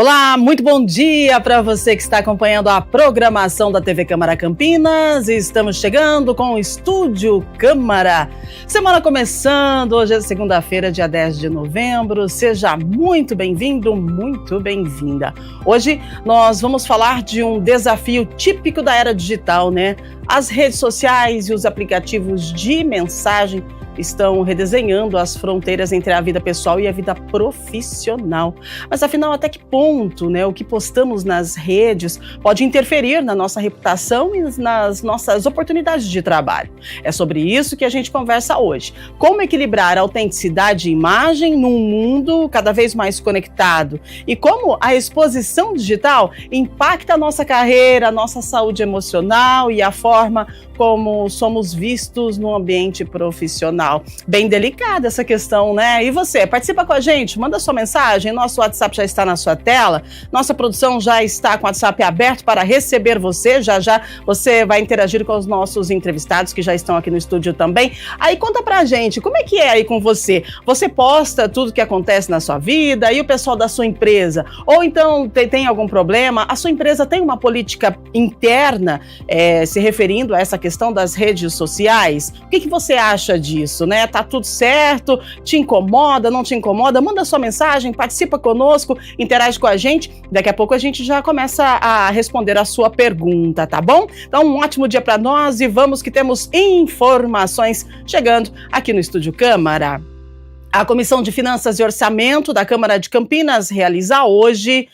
Olá, muito bom dia para você que está acompanhando a programação da TV Câmara Campinas. Estamos chegando com o Estúdio Câmara. Semana começando, hoje é segunda-feira, dia 10 de novembro. Seja muito bem-vindo, muito bem-vinda. Hoje nós vamos falar de um desafio típico da era digital, né? As redes sociais e os aplicativos de mensagem estão redesenhando as fronteiras entre a vida pessoal e a vida profissional. Mas afinal, até que ponto, né, o que postamos nas redes pode interferir na nossa reputação e nas nossas oportunidades de trabalho? É sobre isso que a gente conversa hoje. Como equilibrar a autenticidade e imagem num mundo cada vez mais conectado? E como a exposição digital impacta a nossa carreira, a nossa saúde emocional e a forma como somos vistos no ambiente profissional. Bem delicada essa questão, né? E você, participa com a gente, manda sua mensagem, nosso WhatsApp já está na sua tela, nossa produção já está com o WhatsApp aberto para receber você, já você vai interagir com os nossos entrevistados que já estão aqui no estúdio também. Aí conta pra gente, como é que é aí com você? Você posta tudo que acontece na sua vida e o pessoal da sua empresa? Ou então tem algum problema? A sua empresa tem uma política interna se referindo a essa questão das redes sociais? O que você acha disso, né? Tá tudo certo? Te incomoda, não te incomoda? Manda sua mensagem, participa conosco, interage com a gente. Daqui a pouco a gente já começa a responder a sua pergunta, tá bom? Então, um ótimo dia para nós e vamos que temos informações chegando aqui no Estúdio Câmara. A Comissão de Finanças e Orçamento da Câmara de Campinas realiza hoje,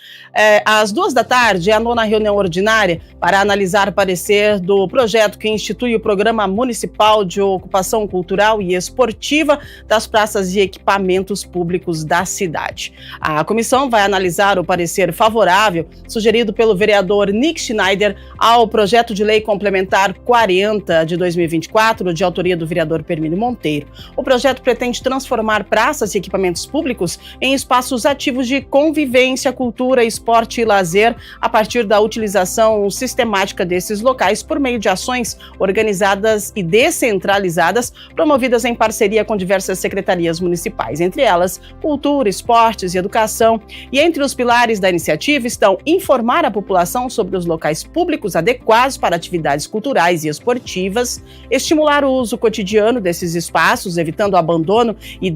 às 14h, a 9ª reunião ordinária para analisar o parecer do projeto que institui o Programa Municipal de Ocupação Cultural e Esportiva das praças e equipamentos públicos da cidade. A comissão vai analisar o parecer favorável sugerido pelo vereador Nick Schneider ao projeto de lei complementar 40 de 2024, de autoria do vereador Permínio Monteiro. O projeto pretende transformar praças e equipamentos públicos em espaços ativos de convivência, cultura, esporte e lazer a partir da utilização sistemática desses locais por meio de ações organizadas e descentralizadas promovidas em parceria com diversas secretarias municipais, entre elas cultura, esportes e educação. E entre os pilares da iniciativa estão informar a população sobre os locais públicos adequados para atividades culturais e esportivas, estimular o uso cotidiano desses espaços, evitando o abandono e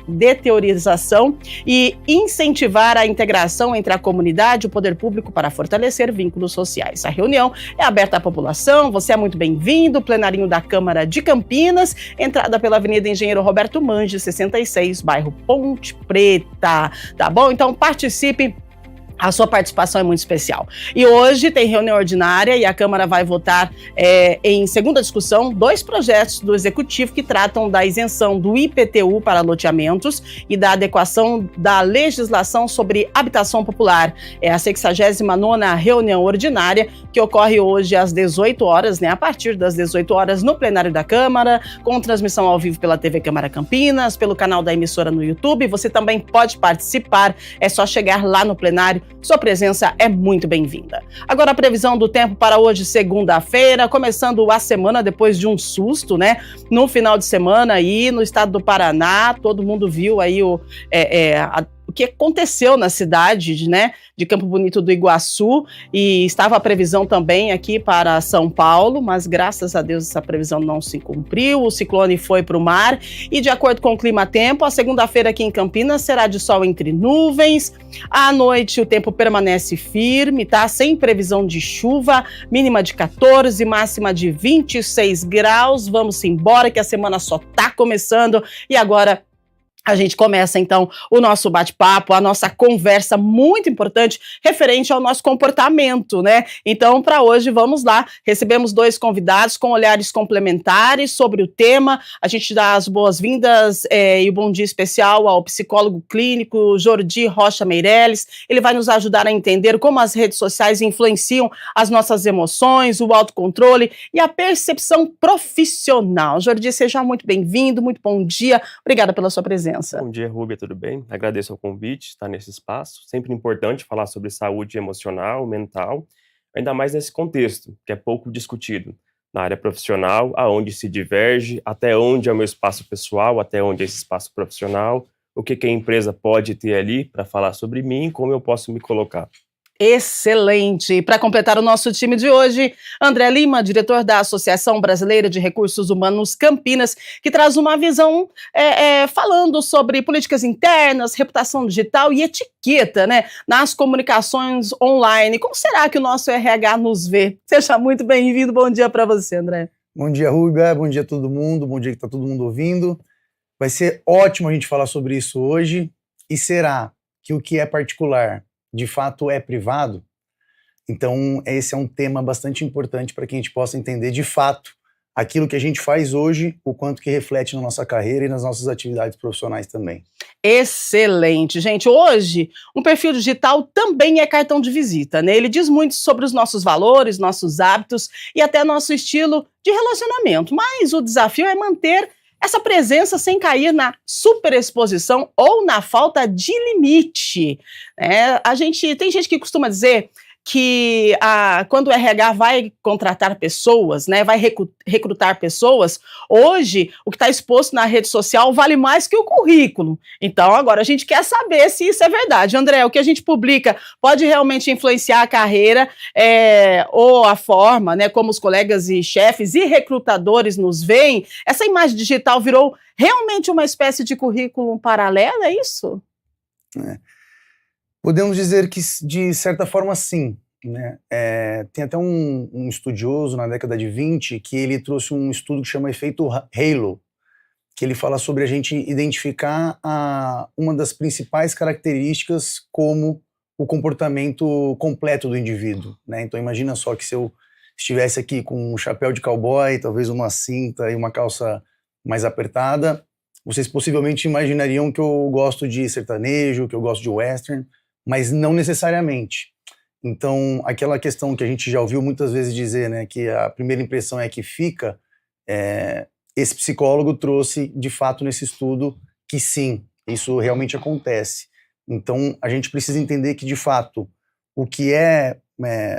deteriorização e incentivar a integração entre a comunidade e o poder público para fortalecer vínculos sociais. A reunião é aberta à população, você é muito bem-vindo, plenarinho da Câmara de Campinas, entrada pela Avenida Engenheiro Roberto Mange, 66, bairro Ponte Preta, tá bom? Então participe. A sua participação é muito especial. E hoje tem reunião ordinária e a Câmara vai votar em segunda discussão 2 projetos do Executivo que tratam da isenção do IPTU para loteamentos e da adequação da legislação sobre habitação popular. É a 69ª reunião ordinária que ocorre hoje às 18h, né, a partir das 18h no plenário da Câmara, com transmissão ao vivo pela TV Câmara Campinas, pelo canal da emissora no YouTube. Você também pode participar, é só chegar lá no plenário. Sua presença é muito bem-vinda. Agora a previsão do tempo para hoje, segunda-feira, começando a semana depois de um susto, né? No final de semana aí no estado do Paraná, todo mundo viu aí o que aconteceu na cidade, né, de Campo Bonito do Iguaçu, e estava a previsão também aqui para São Paulo, mas graças a Deus essa previsão não se cumpriu, o ciclone foi para o mar, e de acordo com o clima-tempo, a segunda-feira aqui em Campinas será de sol entre nuvens, à noite o tempo permanece firme, tá, sem previsão de chuva, mínima de 14, máxima de 26 graus, vamos embora que a semana só tá começando, e agora a gente começa, então, o nosso bate-papo, a nossa conversa muito importante referente ao nosso comportamento, né? Então, para hoje, vamos lá. Recebemos 2 convidados com olhares complementares sobre o tema. A gente dá as boas-vindas e o bom dia especial ao psicólogo clínico Jordi Rocha Meirelles. Ele vai nos ajudar a entender como as redes sociais influenciam as nossas emoções, o autocontrole e a percepção profissional. Jordi, seja muito bem-vindo, muito bom dia. Obrigada pela sua presença. Bom dia, Rúbia, tudo bem? Agradeço o convite, estar nesse espaço. Sempre importante falar sobre saúde emocional, mental, ainda mais nesse contexto, que é pouco discutido. Na área profissional, aonde se diverge, até onde é o meu espaço pessoal, até onde é esse espaço profissional, o que a empresa pode ter ali para falar sobre mim, como eu posso me colocar. Excelente! Para completar o nosso time de hoje, André Lima, diretor da Associação Brasileira de Recursos Humanos Campinas, que traz uma visão falando sobre políticas internas, reputação digital e etiqueta, né, nas comunicações online. Como será que o nosso RH nos vê? Seja muito bem-vindo, bom dia para você, André. Bom dia, Rúbia, bom dia a todo mundo, bom dia que está todo mundo ouvindo. Vai ser ótimo a gente falar sobre isso hoje. E será que o que é particular de fato é privado? Então esse é um tema bastante importante para que a gente possa entender de fato aquilo que a gente faz hoje, o quanto que reflete na nossa carreira e nas nossas atividades profissionais também. Excelente, gente. Hoje, um perfil digital também é cartão de visita, né? Ele diz muito sobre os nossos valores, nossos hábitos e até nosso estilo de relacionamento. Mas o desafio é manter essa presença sem cair na superexposição ou na falta de limite. Tem gente que costuma dizer que quando o RH vai contratar pessoas, né, vai recrutar pessoas, hoje o que está exposto na rede social vale mais que o currículo. Então agora a gente quer saber se isso é verdade. André, o que a gente publica pode realmente influenciar a carreira ou a forma, né, como os colegas e chefes e recrutadores nos veem? Essa imagem digital virou realmente uma espécie de currículo paralelo, é isso? Podemos dizer que, de certa forma, sim. Né? Tem até um estudioso na década de 20 que ele trouxe um estudo que chama efeito Halo, que ele fala sobre a gente identificar uma das principais características como o comportamento completo do indivíduo. Né? Então imagina só que se eu estivesse aqui com um chapéu de cowboy, talvez uma cinta e uma calça mais apertada, vocês possivelmente imaginariam que eu gosto de sertanejo, que eu gosto de western, mas não necessariamente. Então, aquela questão que a gente já ouviu muitas vezes dizer, né, que a primeira impressão é que fica, esse psicólogo trouxe, de fato, nesse estudo, que sim, isso realmente acontece. Então, a gente precisa entender que, de fato, o que é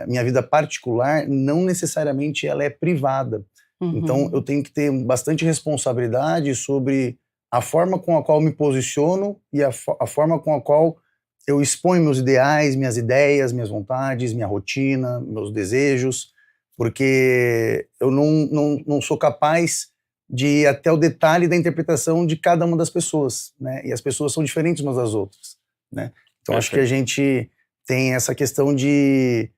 minha vida particular, não necessariamente ela é privada. Uhum. Então, eu tenho que ter bastante responsabilidade sobre a forma com a qual eu me posiciono e a forma com a qual eu exponho meus ideais, minhas ideias, minhas vontades, minha rotina, meus desejos, porque eu não sou capaz de ir até o detalhe da interpretação de cada uma das pessoas, né? E as pessoas são diferentes umas das outras, né? Então acho que a gente tem essa questão de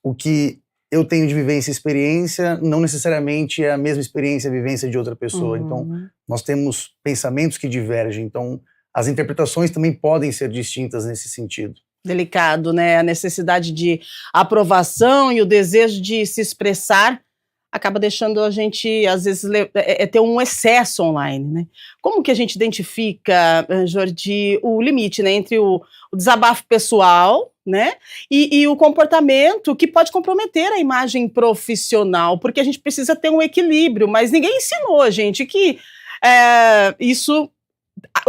o que eu tenho de vivência e experiência não necessariamente é a mesma experiência e vivência de outra pessoa. Uhum. Então nós temos pensamentos que divergem, então as interpretações também podem ser distintas nesse sentido. Delicado, né? A necessidade de aprovação e o desejo de se expressar acaba deixando a gente, às vezes, ter um excesso online, né? Como que a gente identifica, Jordi, o limite, né, entre o desabafo pessoal, né, e o comportamento que pode comprometer a imagem profissional? Porque a gente precisa ter um equilíbrio, mas ninguém ensinou a gente que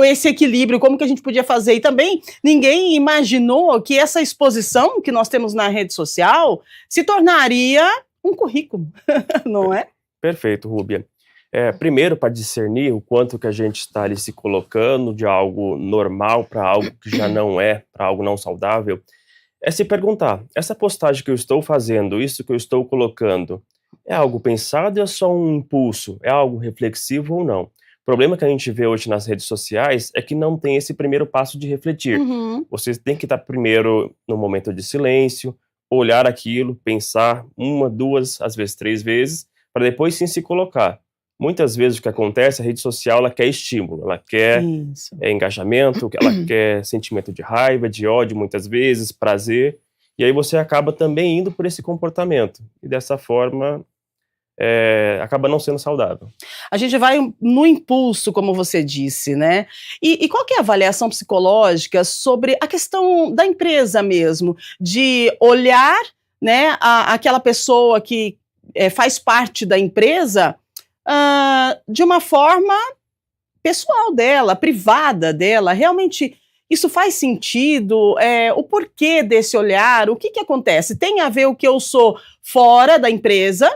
esse equilíbrio, como que a gente podia fazer, e também ninguém imaginou que essa exposição que nós temos na rede social se tornaria um currículo, não é? Perfeito, Rúbia. Primeiro, para discernir o quanto que a gente está ali se colocando de algo normal para algo que já não é, para algo não saudável, é se perguntar, essa postagem que eu estou fazendo, isso que eu estou colocando, é algo pensado ou é só um impulso? É algo reflexivo ou não? O problema que a gente vê hoje nas redes sociais é que não tem esse primeiro passo de refletir. Uhum. Você tem que estar primeiro no momento de silêncio, olhar aquilo, pensar 1, 2, às vezes 3 vezes, para depois sim se colocar. Muitas vezes o que acontece, a rede social ela quer estímulo, ela quer engajamento, ela quer sentimento de raiva, de ódio muitas vezes, prazer, e aí você acaba também indo por esse comportamento. E dessa forma acaba não sendo saudável. A gente vai no impulso, como você disse, né? E qual que é a avaliação psicológica sobre a questão da empresa mesmo, de olhar, né, aquela pessoa que faz parte da empresa de uma forma pessoal dela, privada dela? Realmente isso faz sentido? O porquê desse olhar? O que acontece? Tem a ver o que eu sou fora da empresa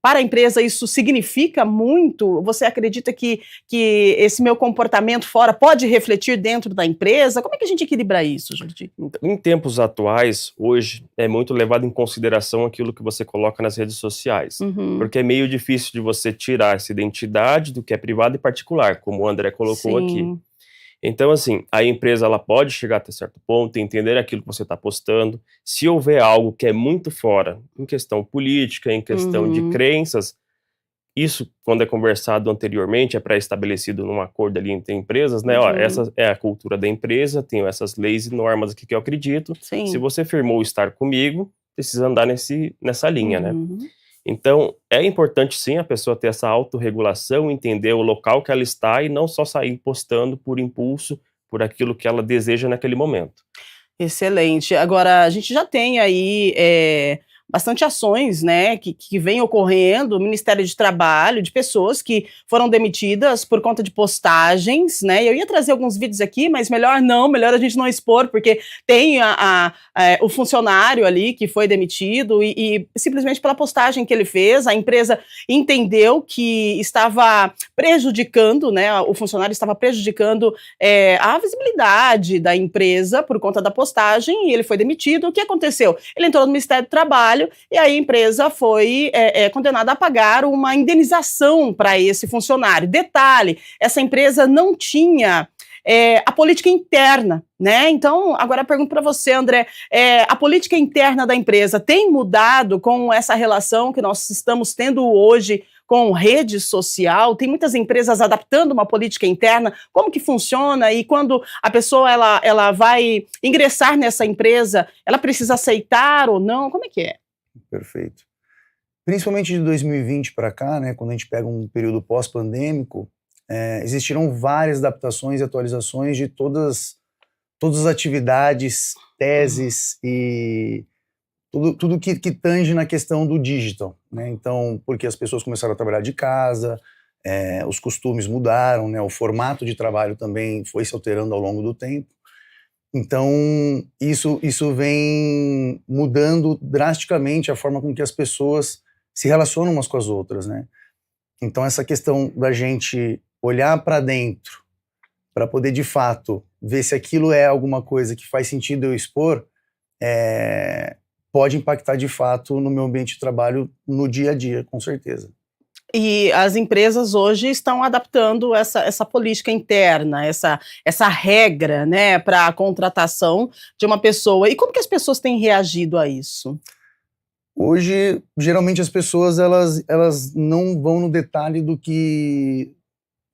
para a empresa isso significa muito? Você acredita que esse meu comportamento fora pode refletir dentro da empresa? Como é que a gente equilibra isso, Jordi? Em tempos atuais, hoje, é muito levado em consideração aquilo que você coloca nas redes sociais. Uhum. Porque é meio difícil de você tirar essa identidade do que é privado e particular, como o André colocou aqui. Sim. Então, assim, a empresa ela pode chegar até certo ponto, entender aquilo que você está postando. Se houver algo que é muito fora, em questão política, em questão de crenças, isso, quando é conversado anteriormente, é pré-estabelecido num acordo ali entre empresas, né? Ó, essa é a cultura da empresa, tenho essas leis e normas aqui que eu acredito. Sim. Se você firmou estar comigo, precisa andar nessa linha, né? Uhum. Então, é importante sim a pessoa ter essa autorregulação, entender o local que ela está e não só sair postando por impulso, por aquilo que ela deseja naquele momento. Excelente. Agora, a gente já tem aí bastante ações, né, que vêm ocorrendo, o Ministério de Trabalho, de pessoas que foram demitidas por conta de postagens, né, eu ia trazer alguns vídeos aqui, mas melhor a gente não expor, porque tem o funcionário ali que foi demitido e simplesmente pela postagem que ele fez, a empresa entendeu que estava prejudicando, né, o funcionário estava prejudicando a visibilidade da empresa por conta da postagem e ele foi demitido. O que aconteceu? Ele entrou no Ministério do Trabalho e aí a empresa foi condenada a pagar uma indenização para esse funcionário. Detalhe, essa empresa não tinha a política interna, né? Então, agora eu pergunto para você, André, a política interna da empresa tem mudado com essa relação que nós estamos tendo hoje com rede social? Tem muitas empresas adaptando uma política interna. Como que funciona? E quando a pessoa ela vai ingressar nessa empresa, ela precisa aceitar ou não? Como é que é? Perfeito. Principalmente de 2020 para cá, né, quando a gente pega um período pós-pandêmico, existiram várias adaptações e atualizações de todas as atividades, teses e tudo que tange na questão do digital, né? Então, porque as pessoas começaram a trabalhar de casa, os costumes mudaram, né? O formato de trabalho também foi se alterando ao longo do tempo. Então, isso vem mudando drasticamente a forma com que as pessoas se relacionam umas com as outras, né? Então, essa questão da gente olhar para dentro, para poder, de fato, ver se aquilo é alguma coisa que faz sentido eu expor, pode impactar, de fato, no meu ambiente de trabalho no dia a dia, com certeza. E as empresas hoje estão adaptando essa política interna, essa regra, né, para a contratação de uma pessoa. E como que as pessoas têm reagido a isso? Hoje, geralmente as pessoas elas não vão no detalhe do que...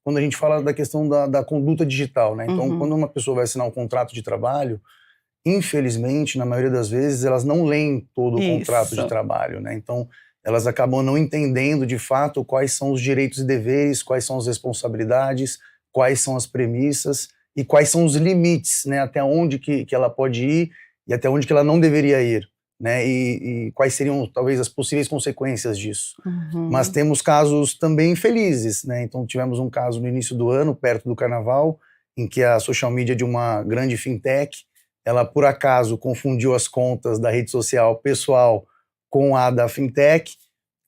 Quando a gente fala da questão da conduta digital, né? Então, quando uma pessoa vai assinar um contrato de trabalho, infelizmente, na maioria das vezes, elas não leem todo o contrato de trabalho, né? Então, elas acabam não entendendo, de fato, quais são os direitos e deveres, quais são as responsabilidades, quais são as premissas e quais são os limites, né? Até onde que ela pode ir e até onde que ela não deveria ir, né? E quais seriam, talvez, as possíveis consequências disso. Mas temos casos também felizes, né? Então, tivemos um caso no início do ano, perto do Carnaval, em que a social media de uma grande fintech, ela, por acaso, confundiu as contas da rede social pessoal com a da fintech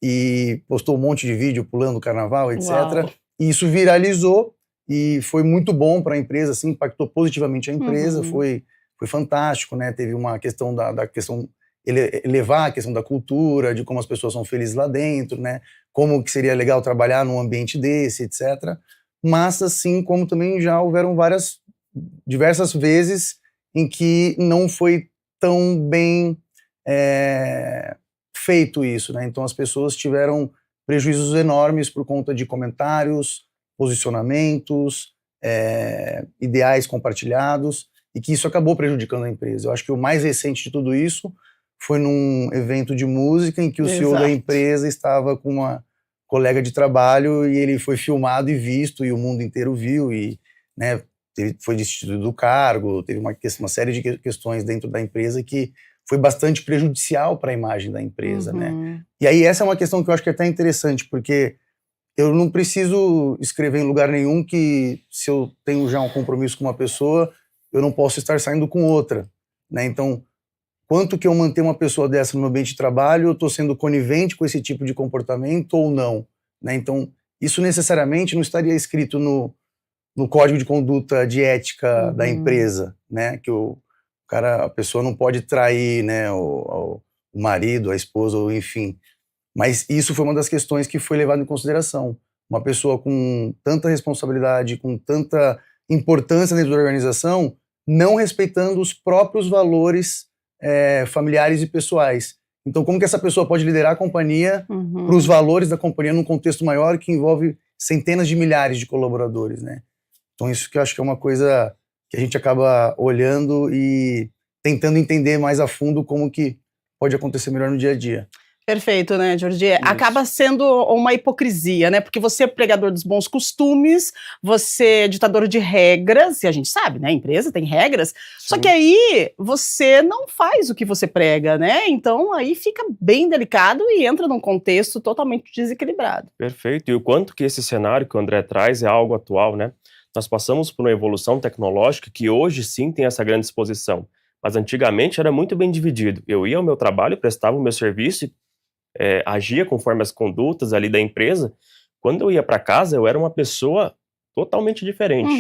e postou um monte de vídeo pulando o carnaval, etc. Uau. E isso viralizou e foi muito bom para a empresa, assim, impactou positivamente a empresa, foi fantástico, né? Teve uma questão da questão, elevar a questão da cultura, de como as pessoas são felizes lá dentro, né? Como que seria legal trabalhar num ambiente desse, etc. Mas, assim como também já houveram diversas vezes em que não foi tão bem feito isso, né? Então as pessoas tiveram prejuízos enormes por conta de comentários, posicionamentos, ideais compartilhados, e que isso acabou prejudicando a empresa. Eu acho que o mais recente de tudo isso foi num evento de música em que o CEO da empresa estava com uma colega de trabalho e ele foi filmado e visto, e o mundo inteiro viu, e, né, foi destituído do cargo, teve uma série de questões dentro da empresa que foi bastante prejudicial para a imagem da empresa, né? E aí essa é uma questão que eu acho que é até interessante, porque eu não preciso escrever em lugar nenhum que, se eu tenho já um compromisso com uma pessoa, eu não posso estar saindo com outra, né? Então, quanto que eu manter uma pessoa dessa no meu ambiente de trabalho, eu estou sendo conivente com esse tipo de comportamento ou não, né? Então, isso necessariamente não estaria escrito no código de conduta de ética da empresa, né? Que a pessoa não pode trair, né, o marido, a esposa, ou enfim. Mas isso foi uma das questões que foi levada em consideração. Uma pessoa com tanta responsabilidade, com tanta importância dentro da organização, não respeitando os próprios valores familiares e pessoais. Então, como que essa pessoa pode liderar a companhia para os valores da companhia num contexto maior que envolve centenas de milhares de colaboradores, né? Então, isso que eu acho que é uma coisa que a gente acaba olhando e tentando entender mais a fundo como que pode acontecer melhor no dia a dia. Perfeito, né, Jordi? Acaba sendo uma hipocrisia, né? Porque você é pregador dos bons costumes, você é ditador de regras, e a gente sabe, né? A empresa tem regras, só que aí você não faz o que você prega, né? Então aí fica bem delicado e entra num contexto totalmente desequilibrado. Perfeito. E o quanto que esse cenário que o André traz é algo atual, né? Nós passamos por uma evolução tecnológica que hoje sim tem essa grande exposição, mas antigamente era muito bem dividido. Eu ia ao meu trabalho, prestava o meu serviço, agia conforme as condutas ali da empresa. Quando eu ia para casa, eu era uma pessoa totalmente diferente.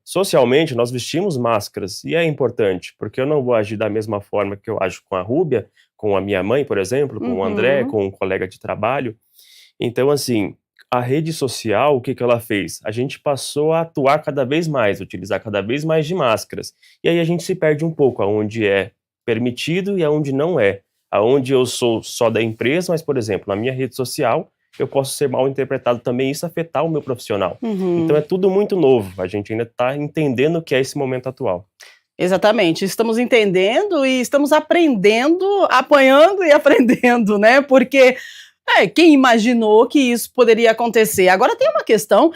Socialmente, nós vestimos máscaras, e é importante, porque eu não vou agir da mesma forma que eu ajo com a Rúbia, com a minha mãe, por exemplo, com o André, com um colega de trabalho. Então, assim, a rede social, o que ela fez? A gente passou a atuar cada vez mais, utilizar cada vez mais de máscaras. E aí a gente se perde um pouco aonde é permitido e aonde não é. Aonde eu sou só da empresa, mas, por exemplo, na minha rede social, eu posso ser mal interpretado também e isso afetar o meu profissional. Então é tudo muito novo, a gente ainda está entendendo o que é esse momento atual. Exatamente, estamos entendendo e estamos aprendendo, apanhando e aprendendo, né? Porque quem imaginou que isso poderia acontecer? Agora tem uma questão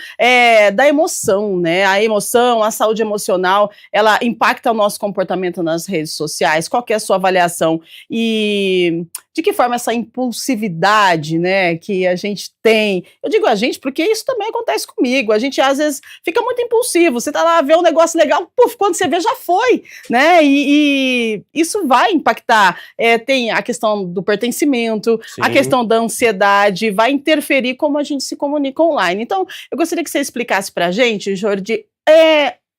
da emoção, né? A emoção, a saúde emocional, ela impacta o nosso comportamento nas redes sociais. Qual que é a sua avaliação? E de que forma essa impulsividade, né, que a gente tem? Eu digo a gente porque isso também acontece comigo. A gente às vezes fica muito impulsivo. Você tá lá, vê um negócio legal, puf, quando você vê já foi, né? E isso vai impactar. Tem a questão do pertencimento, a questão da ansiedade, vai interferir como a gente se comunica online. Então, eu gostaria que você explicasse pra gente, Jordi,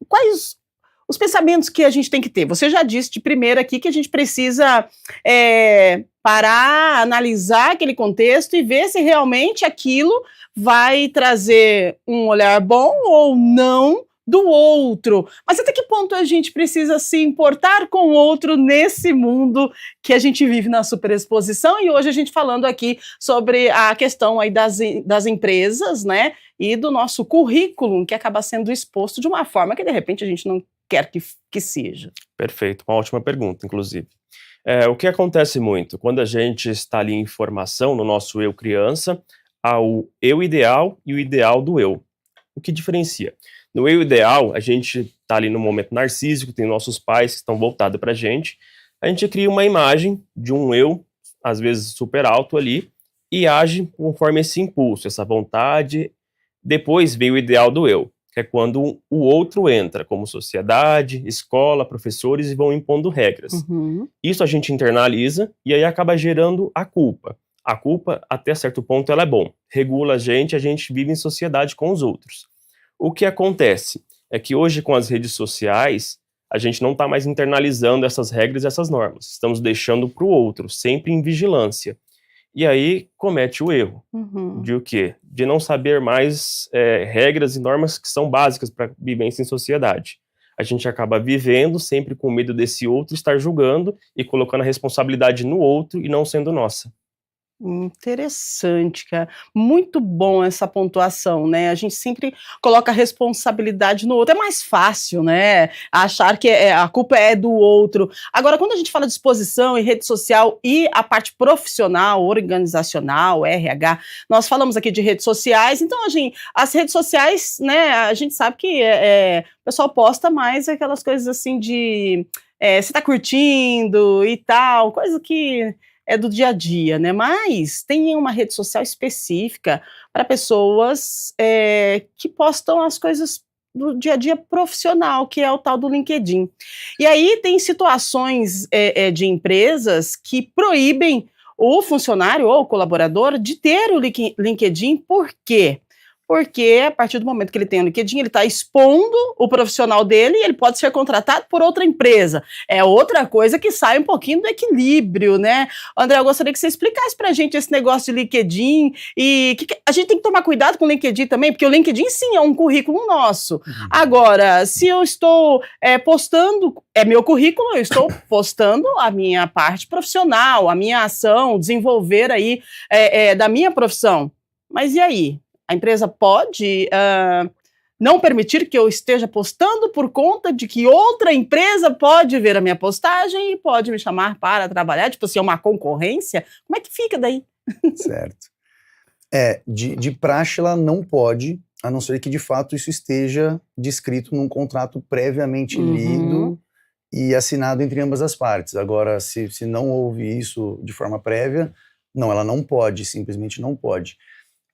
quais os pensamentos que a gente tem que ter. Você já disse de primeira aqui que a gente precisa parar, analisar aquele contexto e ver se realmente aquilo vai trazer um olhar bom ou não do outro. Mas até que ponto a gente precisa se importar com o outro nesse mundo que a gente vive na superexposição? E hoje a gente falando aqui sobre a questão aí das empresas, né? E do nosso currículo, que acaba sendo exposto de uma forma que de repente a gente não quer que seja. Perfeito, uma ótima pergunta, inclusive. O que acontece muito? Quando a gente está ali em formação no nosso eu criança, há o eu ideal e o ideal do eu. O que diferencia? No eu ideal, a gente está ali no momento narcísico, tem nossos pais que estão voltados para a gente cria uma imagem de um eu, às vezes super alto ali, e age conforme esse impulso, essa vontade. Depois vem o ideal do eu, que é quando o outro entra, como sociedade, escola, professores, e vão impondo regras. Isso a gente internaliza e aí acaba gerando a culpa. A culpa, até certo ponto, ela é bom. Regula a gente vive em sociedade com os outros. O que acontece é que hoje, com as redes sociais, a gente não está mais internalizando essas regras e essas normas. Estamos deixando para o outro, sempre em vigilância. E aí comete o erro de o quê? De não saber mais regras e normas que são básicas para vivência em sociedade. A gente acaba vivendo sempre com medo desse outro estar julgando e colocando a responsabilidade no outro e não sendo nossa. Interessante, cara. Muito bom essa pontuação, né? A gente sempre coloca a responsabilidade no outro. É mais fácil, né? Achar que a culpa é do outro. Agora, quando a gente fala de exposição e rede social e a parte profissional, organizacional, RH, nós falamos aqui de redes sociais. Então, as redes sociais, né? A gente sabe que o pessoal posta mais aquelas coisas assim de você tá curtindo e tal, coisa que é do dia a dia, né? Mas tem uma rede social específica para pessoas que postam as coisas do dia a dia profissional, que é o tal do LinkedIn. E aí tem situações de empresas que proíbem o funcionário ou o colaborador de ter o LinkedIn. Por quê? Porque a partir do momento que ele tem o LinkedIn, ele está expondo o profissional dele e ele pode ser contratado por outra empresa. É outra coisa que sai um pouquinho do equilíbrio, né? André, eu gostaria que você explicasse para a gente esse negócio de LinkedIn e que a gente tem que tomar cuidado com o LinkedIn também, porque o LinkedIn, sim, é um currículo nosso. Agora, se eu estou postando, é meu currículo, eu estou postando a minha parte profissional, a minha ação, desenvolver aí da minha profissão. Mas e aí? A empresa pode não permitir que eu esteja postando por conta de que outra empresa pode ver a minha postagem e pode me chamar para trabalhar, tipo assim, é uma concorrência? Como é que fica daí? Certo. De praxe ela não pode, a não ser que de fato isso esteja descrito num contrato previamente lido e assinado entre ambas as partes. Agora, se não houve isso de forma prévia, não, ela não pode, simplesmente não pode.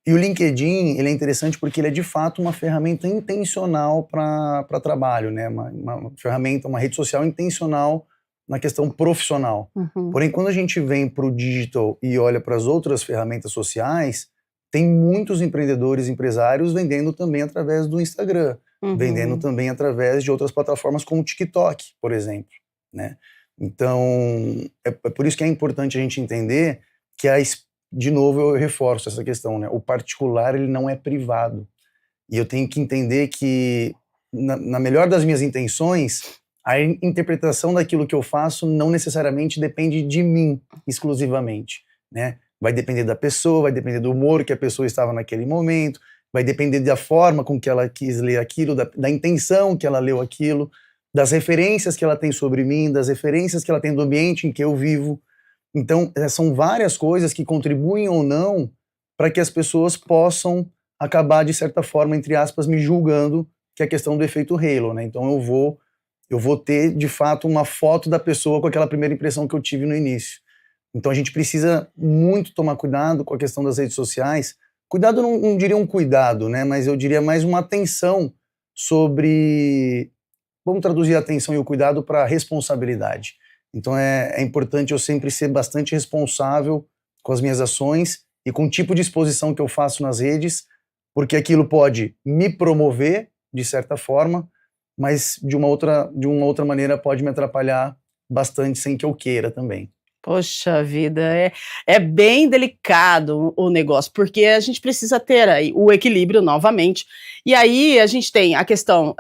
E o LinkedIn, ele é interessante porque ele é de fato uma ferramenta intencional para trabalho, né? Uma ferramenta, uma rede social intencional na questão profissional. Porém, quando a gente vem para o digital e olha para as outras ferramentas sociais, tem muitos empreendedores, empresários vendendo também através do Instagram, vendendo também através de outras plataformas como o TikTok, por exemplo, né? Então, é por isso que é importante a gente entender que de novo eu reforço essa questão, né? O particular, ele não é privado. E eu tenho que entender que, na melhor das minhas intenções, a interpretação daquilo que eu faço não necessariamente depende de mim, exclusivamente, né? Vai depender da pessoa, vai depender do humor que a pessoa estava naquele momento, vai depender da forma com que ela quis ler aquilo, da intenção que ela leu aquilo, das referências que ela tem sobre mim, das referências que ela tem do ambiente em que eu vivo. Então, são várias coisas que contribuem ou não para que as pessoas possam acabar, de certa forma, entre aspas, me julgando, que é a questão do efeito halo, né? Então eu vou ter, de fato, uma foto da pessoa com aquela primeira impressão que eu tive no início. Então a gente precisa muito tomar cuidado com a questão das redes sociais. Cuidado, não diria um cuidado, né? Mas eu diria mais uma atenção sobre... Vamos traduzir a atenção e o cuidado para responsabilidade. Então é importante eu sempre ser bastante responsável com as minhas ações e com o tipo de exposição que eu faço nas redes, porque aquilo pode me promover, de certa forma, mas de uma outra maneira pode me atrapalhar bastante sem que eu queira também. Poxa vida, é bem delicado o negócio, porque a gente precisa ter aí o equilíbrio novamente. E aí a gente tem a questão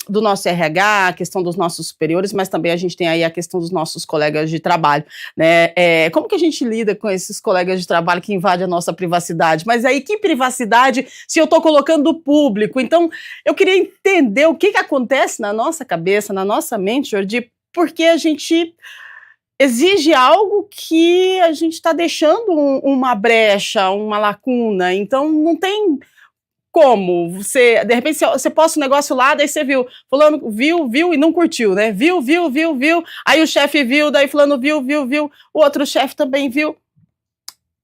do nosso RH, a questão dos nossos superiores, mas também a gente tem aí a questão dos nossos colegas de trabalho, né? Como que a gente lida com esses colegas de trabalho que invadem a nossa privacidade? Mas aí que privacidade se eu estou colocando o público? Então eu queria entender o que acontece na nossa cabeça, na nossa mente, Jordi, porque a gente exige algo que a gente está deixando uma brecha, uma lacuna. Então não tem como você, de repente, você posta um negócio lá, daí você viu, fulano viu e não curtiu, né? Viu, aí o chefe viu, daí fulano viu, o outro chefe também viu.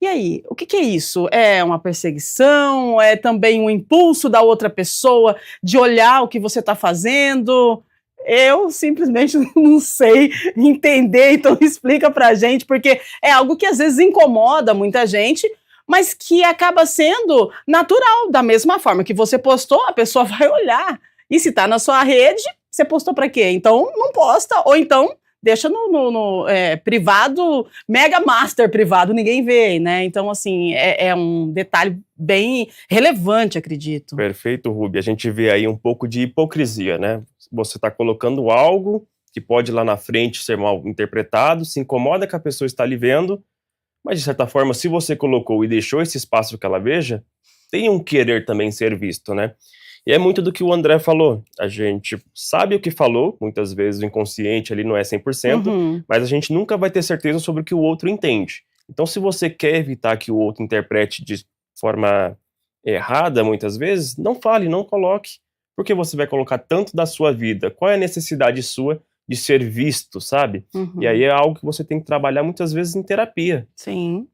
E aí, o que é isso? É uma perseguição? É também um impulso da outra pessoa de olhar o que você está fazendo? Eu simplesmente não sei entender, então explica pra gente, porque é algo que às vezes incomoda muita gente, mas que acaba sendo natural, da mesma forma que você postou, a pessoa vai olhar. E se tá na sua rede, você postou pra quê? Então não posta, ou então deixa no privado, mega master privado, ninguém vê, né? Então, assim, é um detalhe bem relevante, acredito. Perfeito, Ruby. A gente vê aí um pouco de hipocrisia, né? Você está colocando algo que pode lá na frente ser mal interpretado, se incomoda que a pessoa está ali vendo, mas de certa forma, se você colocou e deixou esse espaço que ela veja, tem um querer também ser visto, né? E é muito do que o André falou. A gente sabe o que falou, muitas vezes o inconsciente ali não é 100%, mas a gente nunca vai ter certeza sobre o que o outro entende. Então, se você quer evitar que o outro interprete de forma errada, muitas vezes, não fale, não coloque. Porque você vai colocar tanto da sua vida? Qual é a necessidade sua de ser visto, sabe? E aí é algo que você tem que trabalhar muitas vezes em terapia. Sim.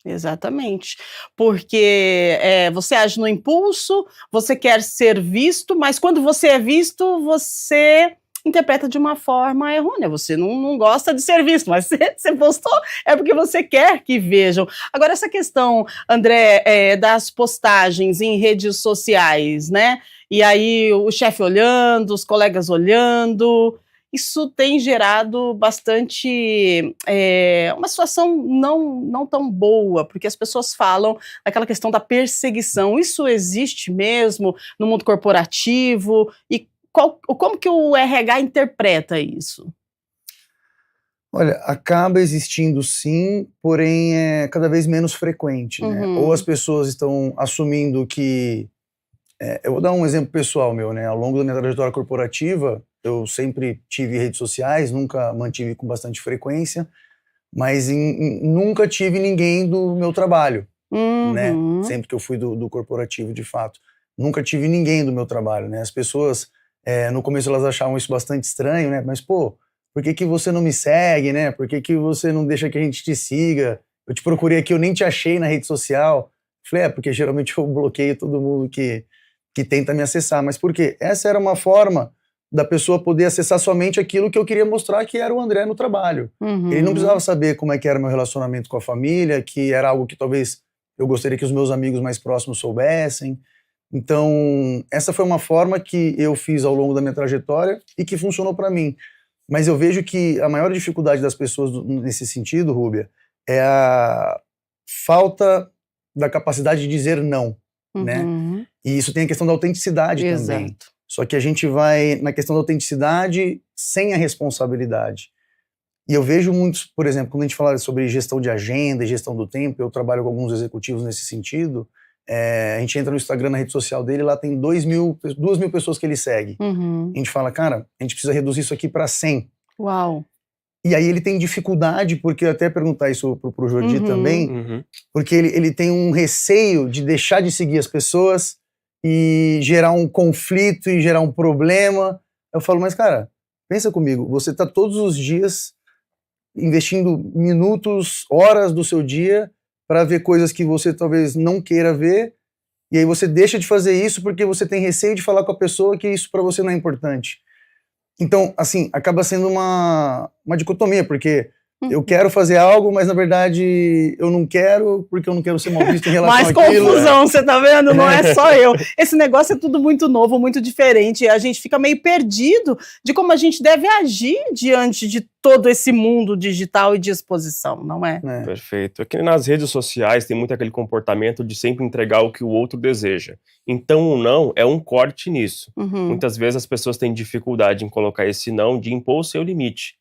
Exatamente, porque você age no impulso, você quer ser visto, mas quando você é visto, você interpreta de uma forma errônea, você não gosta de ser visto, mas você postou é porque você quer que vejam. Agora essa questão, André, das postagens em redes sociais, né, e aí o chefe olhando, os colegas olhando, isso tem gerado bastante, uma situação não tão boa, porque as pessoas falam daquela questão da perseguição. Isso existe mesmo no mundo corporativo? E como que o RH interpreta isso? Olha, acaba existindo sim, porém é cada vez menos frequente, né? Ou as pessoas estão assumindo que... eu vou dar um exemplo pessoal meu, né? Ao longo da minha trajetória corporativa, eu sempre tive redes sociais, nunca mantive com bastante frequência, mas nunca tive ninguém do meu trabalho, né? Sempre que eu fui do corporativo, de fato. Nunca tive ninguém do meu trabalho, né? As pessoas, no começo elas achavam isso bastante estranho, né? Mas, pô, por que você não me segue, né? Por que você não deixa que a gente te siga? Eu te procurei aqui, eu nem te achei na rede social. Falei, porque geralmente eu bloqueio todo mundo que tenta me acessar. Mas por quê? Essa era uma forma da pessoa poder acessar somente aquilo que eu queria mostrar, que era o André no trabalho. Ele não precisava saber como é que era meu relacionamento com a família, que era algo que talvez eu gostaria que os meus amigos mais próximos soubessem. Então, essa foi uma forma que eu fiz ao longo da minha trajetória e que funcionou para mim. Mas eu vejo que a maior dificuldade das pessoas nesse sentido, Rúbia, é a falta da capacidade de dizer não, né? E isso tem a questão da autenticidade também. Só que a gente vai na questão da autenticidade sem a responsabilidade. E eu vejo muitos, por exemplo, quando a gente fala sobre gestão de agenda e gestão do tempo, eu trabalho com alguns executivos nesse sentido, a gente entra no Instagram, na rede social dele, lá tem 2.000 pessoas que ele segue. A gente fala, cara, a gente precisa reduzir isso aqui para 100. Uau! E aí ele tem dificuldade, porque eu até perguntar isso pro Jordi também, porque ele tem um receio de deixar de seguir as pessoas e gerar um conflito e gerar um problema. Eu falo, mas cara, pensa comigo, você tá todos os dias investindo minutos, horas do seu dia para ver coisas que você talvez não queira ver, e aí você deixa de fazer isso porque você tem receio de falar com a pessoa que isso para você não é importante. Então, assim, acaba sendo uma dicotomia, porque eu quero fazer algo, mas na verdade eu não quero, porque eu não quero ser mal visto em relação àquilo. Mais confusão, você tá vendo? Não é só eu. Esse negócio é tudo muito novo, muito diferente, a gente fica meio perdido de como a gente deve agir diante de todo esse mundo digital e de exposição, não é? Perfeito. Aqui nas redes sociais tem muito aquele comportamento de sempre entregar o que o outro deseja. Então o não é um corte nisso. Muitas vezes as pessoas têm dificuldade em colocar esse não, de impor o seu limite.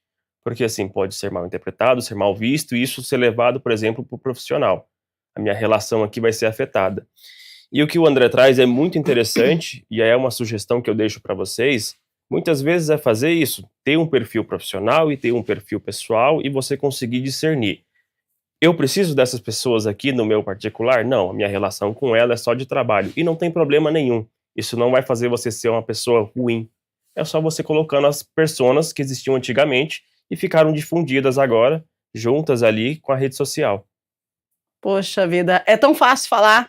Porque assim, pode ser mal interpretado, ser mal visto, e isso ser levado, por exemplo, para o profissional. A minha relação aqui vai ser afetada. E o que o André traz é muito interessante, e é uma sugestão que eu deixo para vocês, muitas vezes é fazer isso, ter um perfil profissional e ter um perfil pessoal, e você conseguir discernir. Eu preciso dessas pessoas aqui no meu particular? Não, a minha relação com ela é só de trabalho, e não tem problema nenhum. Isso não vai fazer você ser uma pessoa ruim. É só você colocando as personas que existiam antigamente, e ficaram difundidas agora, juntas ali com a rede social. Poxa vida, é tão fácil falar,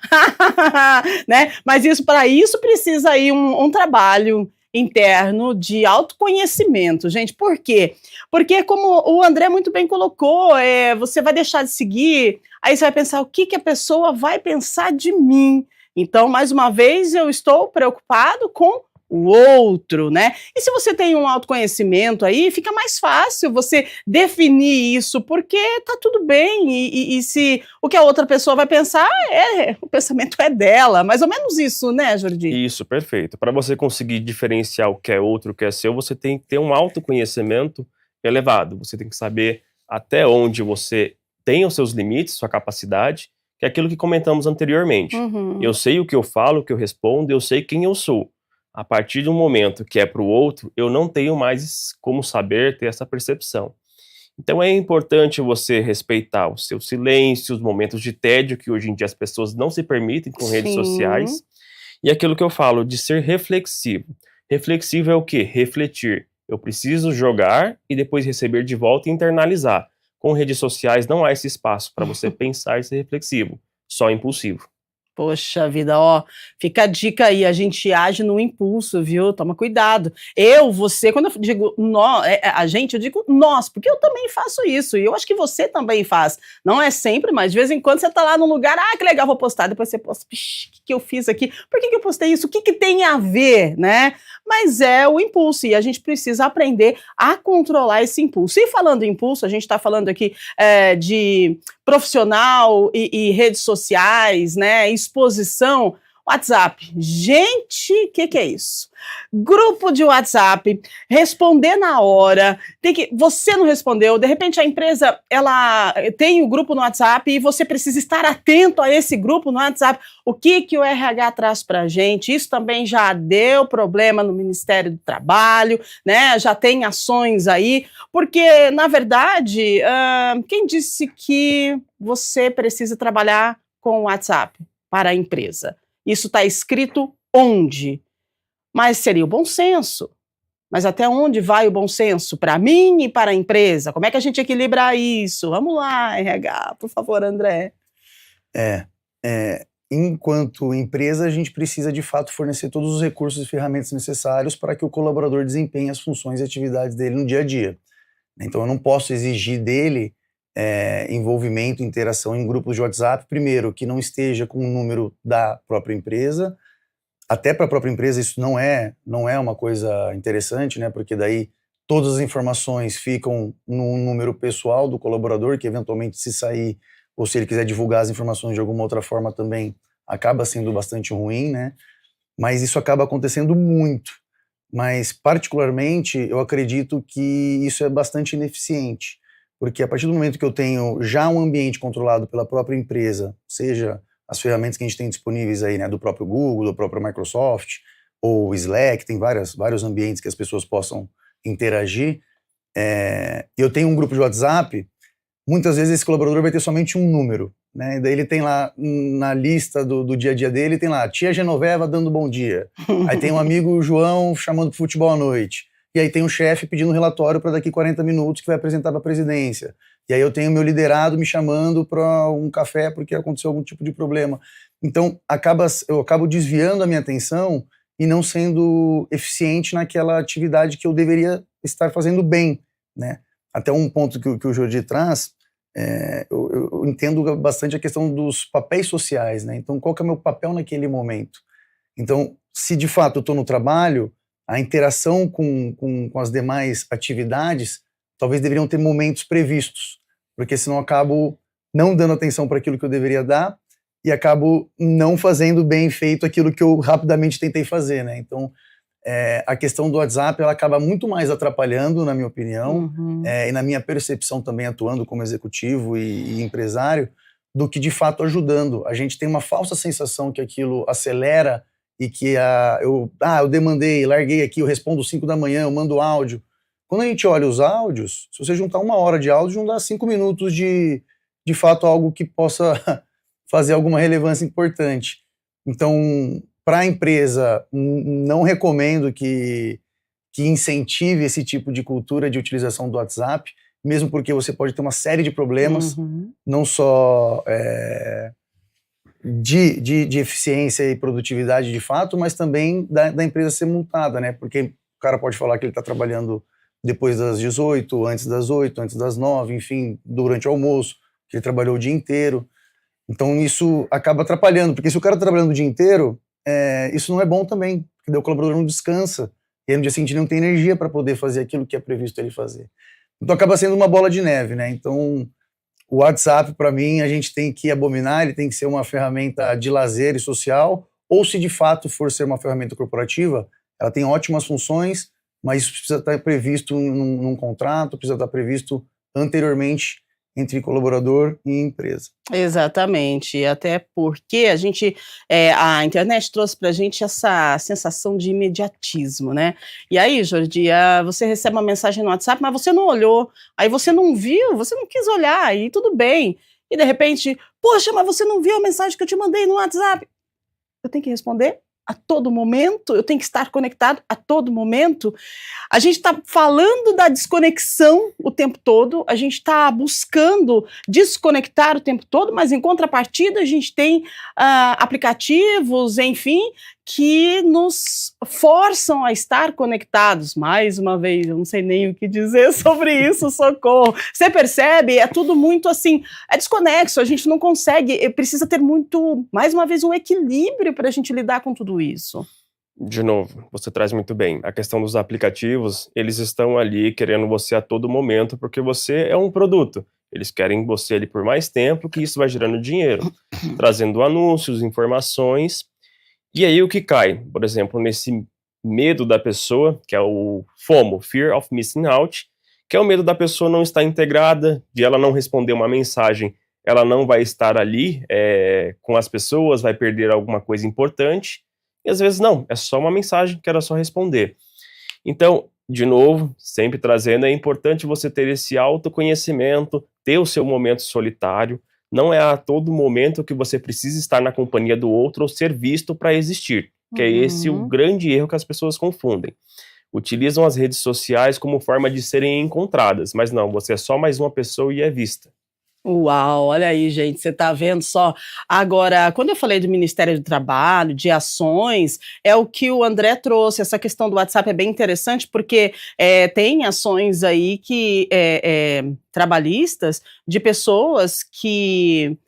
né? Mas para isso precisa aí um trabalho interno de autoconhecimento, gente. Por quê? Porque como o André muito bem colocou, você vai deixar de seguir, aí você vai pensar, o que a pessoa vai pensar de mim? Então, mais uma vez, eu estou preocupado com o outro, né? E se você tem um autoconhecimento aí, fica mais fácil você definir isso, porque tá tudo bem, e se o que a outra pessoa vai pensar, o pensamento é dela, mais ou menos isso, né, Jordi? Isso, perfeito. Para você conseguir diferenciar o que é outro, o que é seu, você tem que ter um autoconhecimento elevado, você tem que saber até onde você tem os seus limites, sua capacidade, que é aquilo que comentamos anteriormente. Eu sei o que eu falo, o que eu respondo, eu sei quem eu sou. A partir de um momento que é para o outro, eu não tenho mais como saber, ter essa percepção. Então é importante você respeitar o seu silêncio, os momentos de tédio, que hoje em dia as pessoas não se permitem com redes sociais. E aquilo que eu falo, de ser reflexivo. Reflexivo é o quê? Refletir. Eu preciso jogar e depois receber de volta e internalizar. Com redes sociais não há esse espaço para você pensar e ser reflexivo, só impulsivo. Poxa vida, ó, fica a dica aí, a gente age no impulso, viu? Toma cuidado. Você, quando eu digo a gente, eu digo nós, porque eu também faço isso, e eu acho que você também faz. Não é sempre, mas de vez em quando você tá lá num lugar, que legal, vou postar, depois você posta, o que eu fiz aqui? Por que eu postei isso? O que tem a ver, né? Mas é o impulso, e a gente precisa aprender a controlar esse impulso. E falando em impulso, a gente está falando aqui de profissional e redes sociais, né? Exposição, WhatsApp. Gente, o que é isso? Grupo de WhatsApp, responder na hora, você não respondeu, de repente a empresa, ela tem o grupo no WhatsApp e você precisa estar atento a esse grupo no WhatsApp. O que o RH traz pra gente? Isso também já deu problema no Ministério do Trabalho, né? Já tem ações aí, porque, na verdade, quem disse que você precisa trabalhar com o WhatsApp para a empresa? Isso está escrito onde? Mas seria o bom senso. Mas até onde vai o bom senso? Para mim e para a empresa? Como é que a gente equilibra isso? Vamos lá, RH, por favor, André. Enquanto empresa, a gente precisa, de fato, fornecer todos os recursos e ferramentas necessários para que o colaborador desempenhe as funções e atividades dele no dia a dia. Então, eu não posso exigir dele envolvimento, interação em grupos de WhatsApp, primeiro, que não esteja com o número da própria empresa. Até para a própria empresa isso não é uma coisa interessante, né? Porque daí todas as informações ficam no número pessoal do colaborador, que eventualmente, se sair ou se ele quiser divulgar as informações de alguma outra forma também, acaba sendo bastante ruim, né? Mas isso acaba acontecendo muito. Mas, particularmente, eu acredito que isso é bastante ineficiente, porque a partir do momento que eu tenho já um ambiente controlado pela própria empresa, seja as ferramentas que a gente tem disponíveis aí, né, do próprio Google, do próprio Microsoft, ou Slack, tem vários ambientes que as pessoas possam interagir, eu tenho um grupo de WhatsApp, muitas vezes esse colaborador vai ter somente um número, né, e daí ele tem lá, na lista do dia a dia dele, tem lá, tia Genoveva dando bom dia, aí tem um amigo João chamando pro futebol à noite, e aí tem um chefe pedindo um relatório para daqui 40 minutos que vai apresentar para a presidência. E aí eu tenho meu liderado me chamando para um café porque aconteceu algum tipo de problema. Então, eu acabo desviando a minha atenção e não sendo eficiente naquela atividade que eu deveria estar fazendo bem, né? Até um ponto que o Jordi traz, eu entendo bastante a questão dos papéis sociais, né? Então, qual que é o meu papel naquele momento? Então, se de fato eu estou no trabalho, a interação com as demais atividades talvez deveriam ter momentos previstos, porque senão eu acabo não dando atenção para aquilo que eu deveria dar e acabo não fazendo bem feito aquilo que eu rapidamente tentei fazer, né? Então, a questão do WhatsApp, ela acaba muito mais atrapalhando, na minha opinião, e na minha percepção também, atuando como executivo e empresário, do que de fato ajudando. A gente tem uma falsa sensação que aquilo acelera e que eu demandei, larguei aqui, eu respondo 5 da manhã, eu mando áudio. Quando a gente olha os áudios, se você juntar 1 hora de áudio, não dá 5 minutos de fato algo que possa fazer alguma relevância importante. Então, para a empresa, não recomendo que incentive esse tipo de cultura de utilização do WhatsApp, mesmo porque você pode ter uma série de problemas, não só de eficiência e produtividade de fato, mas também da empresa ser multada, né? Porque o cara pode falar que ele está trabalhando depois das 18, antes das 8, antes das 9, enfim, durante o almoço, que ele trabalhou o dia inteiro. Então isso acaba atrapalhando, porque se o cara está trabalhando o dia inteiro, isso não é bom também, porque daí o colaborador não descansa, e aí no dia seguinte ele não tem energia para poder fazer aquilo que é previsto ele fazer. Então acaba sendo uma bola de neve, né? Então o WhatsApp, para mim, a gente tem que abominar, ele tem que ser uma ferramenta de lazer e social, ou se de fato for ser uma ferramenta corporativa, ela tem ótimas funções, mas isso precisa estar previsto num contrato, precisa estar previsto anteriormente entre colaborador e empresa. Exatamente, até porque a internet trouxe pra gente essa sensação de imediatismo, né? E aí, Jordi, você recebe uma mensagem no WhatsApp, mas você não olhou, aí você não viu, você não quis olhar, e tudo bem. E de repente, poxa, mas você não viu a mensagem que eu te mandei no WhatsApp? Eu tenho que responder? a todo momento, eu tenho que estar conectado a todo momento. A gente está falando da desconexão o tempo todo, a gente está buscando desconectar o tempo todo, mas em contrapartida a gente tem aplicativos, enfim, que nos forçam a estar conectados. Mais uma vez, eu não sei nem o que dizer sobre isso, socorro. Você percebe? É tudo muito assim, é desconexo, a gente não consegue, precisa ter muito, mais uma vez, um equilíbrio para a gente lidar com tudo isso. De novo, você traz muito bem. A questão dos aplicativos, eles estão ali querendo você a todo momento, porque você é um produto. Eles querem você ali por mais tempo, que isso vai gerando dinheiro, trazendo anúncios, informações. E aí o que cai? Por exemplo, nesse medo da pessoa, que é o FOMO, Fear of Missing Out, que é o medo da pessoa não estar integrada, de ela não responder uma mensagem, ela não vai estar ali com as pessoas, vai perder alguma coisa importante. E às vezes não, é só uma mensagem que era só responder. Então, de novo, sempre trazendo, é importante você ter esse autoconhecimento, ter o seu momento solitário. Não é a todo momento que você precisa estar na companhia do outro ou ser visto para existir, que é esse o grande erro que as pessoas confundem. Utilizam as redes sociais como forma de serem encontradas, mas não, você é só mais uma pessoa e é vista. Uau, olha aí, gente, você está vendo só. Agora, quando eu falei do Ministério do Trabalho, de ações, é o que o André trouxe. Essa questão do WhatsApp é bem interessante, porque tem ações aí que trabalhistas de pessoas que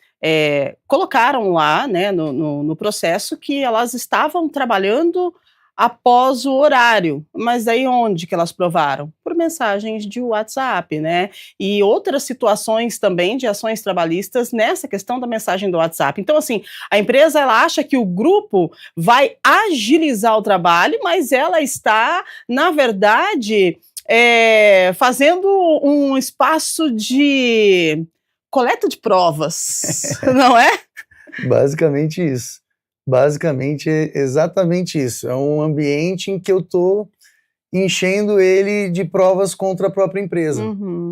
colocaram lá, né, no processo que elas estavam trabalhando após o horário, mas aí onde que elas provaram? Por mensagens de WhatsApp, né? E outras situações também de ações trabalhistas nessa questão da mensagem do WhatsApp. Então, assim, a empresa ela acha que o grupo vai agilizar o trabalho, mas ela está, na verdade, fazendo um espaço de coleta de provas, não é? Basicamente isso. Basicamente é exatamente isso. É um ambiente em que eu estou enchendo ele de provas contra a própria empresa,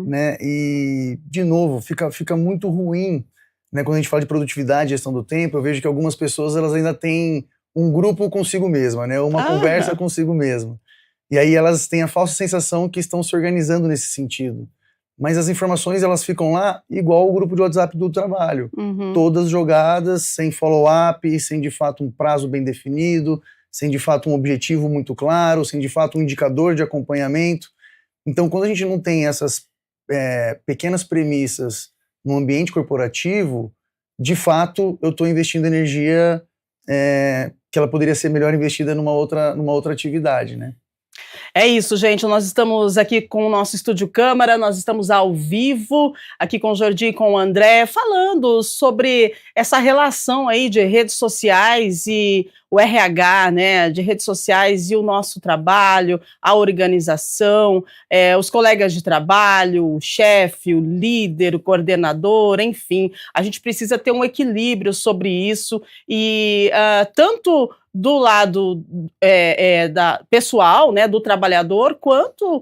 né? E, de novo, fica muito ruim, né? Quando a gente fala de produtividade, gestão do tempo, eu vejo que algumas pessoas elas ainda têm um grupo consigo mesma, né? Uma conversa consigo mesma. E aí elas têm a falsa sensação que estão se organizando nesse sentido. Mas as informações, elas ficam lá igual o grupo de WhatsApp do trabalho. Todas jogadas, sem follow-up, sem de fato um prazo bem definido, sem de fato um objetivo muito claro, sem de fato um indicador de acompanhamento. Então, quando a gente não tem essas pequenas premissas no ambiente corporativo, de fato, eu estou investindo energia que ela poderia ser melhor investida numa outra atividade, né? É isso, gente, nós estamos aqui com o nosso Estúdio Câmara, nós estamos ao vivo, aqui com o Jordi e com o André, falando sobre essa relação aí de redes sociais e o RH, né, de redes sociais e o nosso trabalho, a organização, os colegas de trabalho, o chefe, o líder, o coordenador, enfim, a gente precisa ter um equilíbrio sobre isso e tanto do lado pessoal, né, do trabalhador, quanto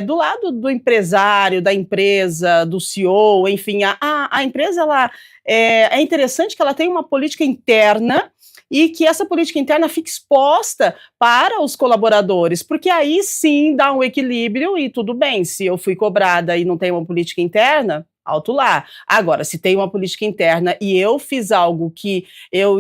do lado do empresário, da empresa, do CEO, enfim, a empresa ela, é interessante que ela tem uma política interna e que essa política interna fique exposta para os colaboradores, porque aí sim dá um equilíbrio e tudo bem, se eu fui cobrada e não tenho uma política interna, alto lá. Agora, se tem uma política interna e eu fiz algo que eu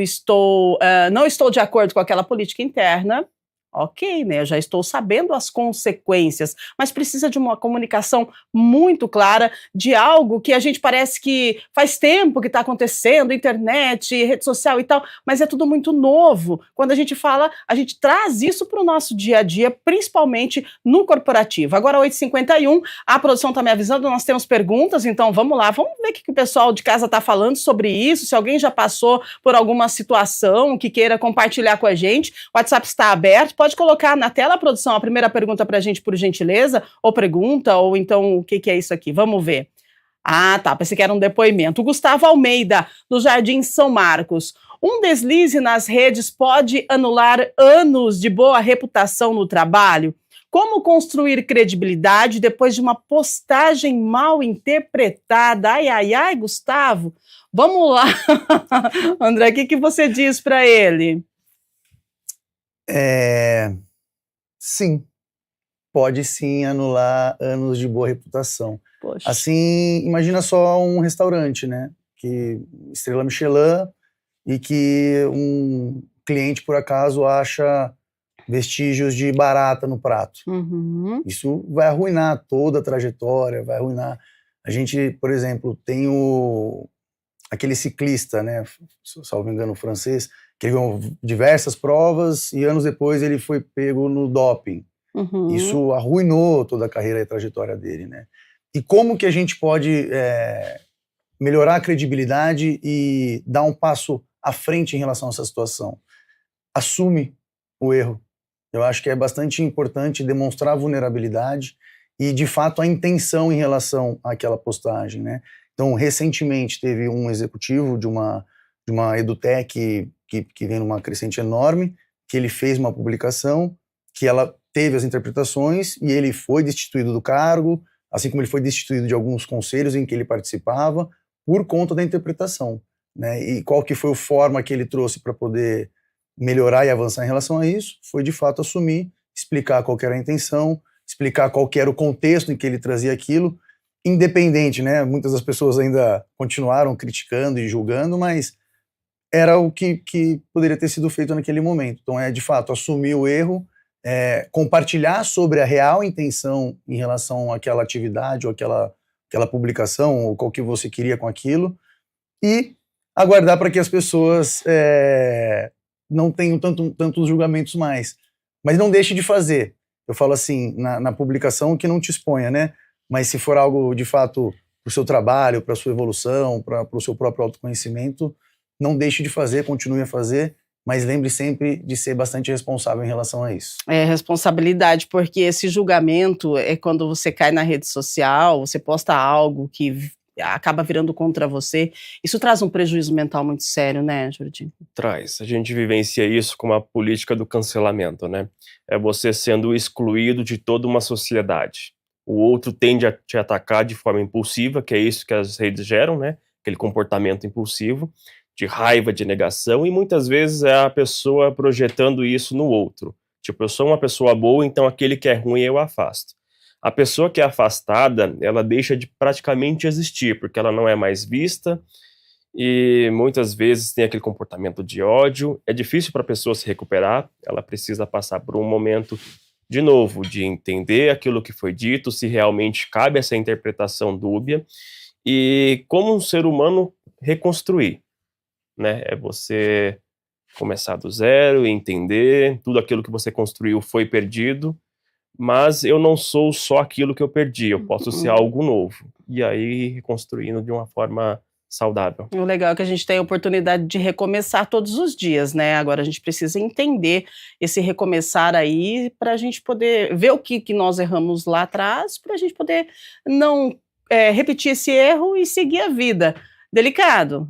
não estou de acordo com aquela política interna, ok, né? Eu já estou sabendo as consequências, mas precisa de uma comunicação muito clara de algo que a gente parece que faz tempo que está acontecendo, internet, rede social e tal, mas é tudo muito novo. Quando a gente fala, a gente traz isso para o nosso dia a dia, principalmente no corporativo. Agora, 8h51, a produção está me avisando, nós temos perguntas, então vamos lá, vamos ver o que o pessoal de casa está falando sobre isso, se alguém já passou por alguma situação que queira compartilhar com a gente, o WhatsApp está aberto, pode colocar na tela, produção, a primeira pergunta para a gente, por gentileza, ou pergunta, ou então o que é isso aqui? Vamos ver. Ah, tá, pensei que era um depoimento. O Gustavo Almeida, do Jardim São Marcos. Um deslize nas redes pode anular anos de boa reputação no trabalho? Como construir credibilidade depois de uma postagem mal interpretada? Ai, ai, ai, Gustavo. Vamos lá. André, o que você diz para ele? Sim, pode sim anular anos de boa reputação. Poxa. Assim, imagina só um restaurante, né? Que estrela Michelin e que um cliente, por acaso, acha vestígios de barata no prato. Uhum. Isso vai arruinar toda a trajetória, vai arruinar. A gente, por exemplo, tem aquele ciclista, né, salvo engano, francês, que ganhou diversas provas e anos depois ele foi pego no doping. Uhum. Isso arruinou toda a carreira e a trajetória dele, né? E como que a gente pode melhorar a credibilidade e dar um passo à frente em relação a essa situação? Assume o erro. Eu acho que é bastante importante demonstrar vulnerabilidade e, de fato, a intenção em relação àquela postagem, né? Então, recentemente teve um executivo de uma edutech que vem numa crescente enorme, que ele fez uma publicação que ela teve as interpretações e ele foi destituído do cargo, assim como ele foi destituído de alguns conselhos em que ele participava, por conta da interpretação, né? E qual que foi a forma que ele trouxe para poder melhorar e avançar em relação a isso? Foi, de fato, assumir, explicar qual que era a intenção, explicar qual que era o contexto em que ele trazia aquilo, independente, né? Muitas das pessoas ainda continuaram criticando e julgando, mas era o que poderia ter sido feito naquele momento. Então, de fato, assumir o erro, compartilhar sobre a real intenção em relação àquela atividade ou aquela publicação, ou qual que você queria com aquilo, e aguardar para que as pessoas não tenham tantos julgamentos mais. Mas não deixe de fazer. Eu falo assim, na publicação, que não te exponha, né? Mas se for algo, de fato, para o seu trabalho, para a sua evolução, para o seu próprio autoconhecimento, não deixe de fazer, continue a fazer, mas lembre sempre de ser bastante responsável em relação a isso. É responsabilidade, porque esse julgamento é quando você cai na rede social, você posta algo que acaba virando contra você. Isso traz um prejuízo mental muito sério, né, Jordi? Traz. A gente vivencia isso como a política do cancelamento, né? É você sendo excluído de toda uma sociedade. O outro tende a te atacar de forma impulsiva, que é isso que as redes geram, né? Aquele comportamento impulsivo, de raiva, de negação, e muitas vezes é a pessoa projetando isso no outro. Tipo, eu sou uma pessoa boa, então aquele que é ruim eu afasto. A pessoa que é afastada, ela deixa de praticamente existir, porque ela não é mais vista, e muitas vezes tem aquele comportamento de ódio. É difícil para a pessoa se recuperar, ela precisa passar por um momento, de novo, de entender aquilo que foi dito, se realmente cabe essa interpretação dúbia, e como um ser humano reconstruir, né? É você começar do zero, entender, tudo aquilo que você construiu foi perdido, mas eu não sou só aquilo que eu perdi, eu posso ser algo novo. E aí, reconstruindo de uma forma saudável. O legal é que a gente tem a oportunidade de recomeçar todos os dias, né? Agora a gente precisa entender esse recomeçar aí para a gente poder ver o que nós erramos lá atrás, para a gente poder não repetir esse erro e seguir a vida. Delicado,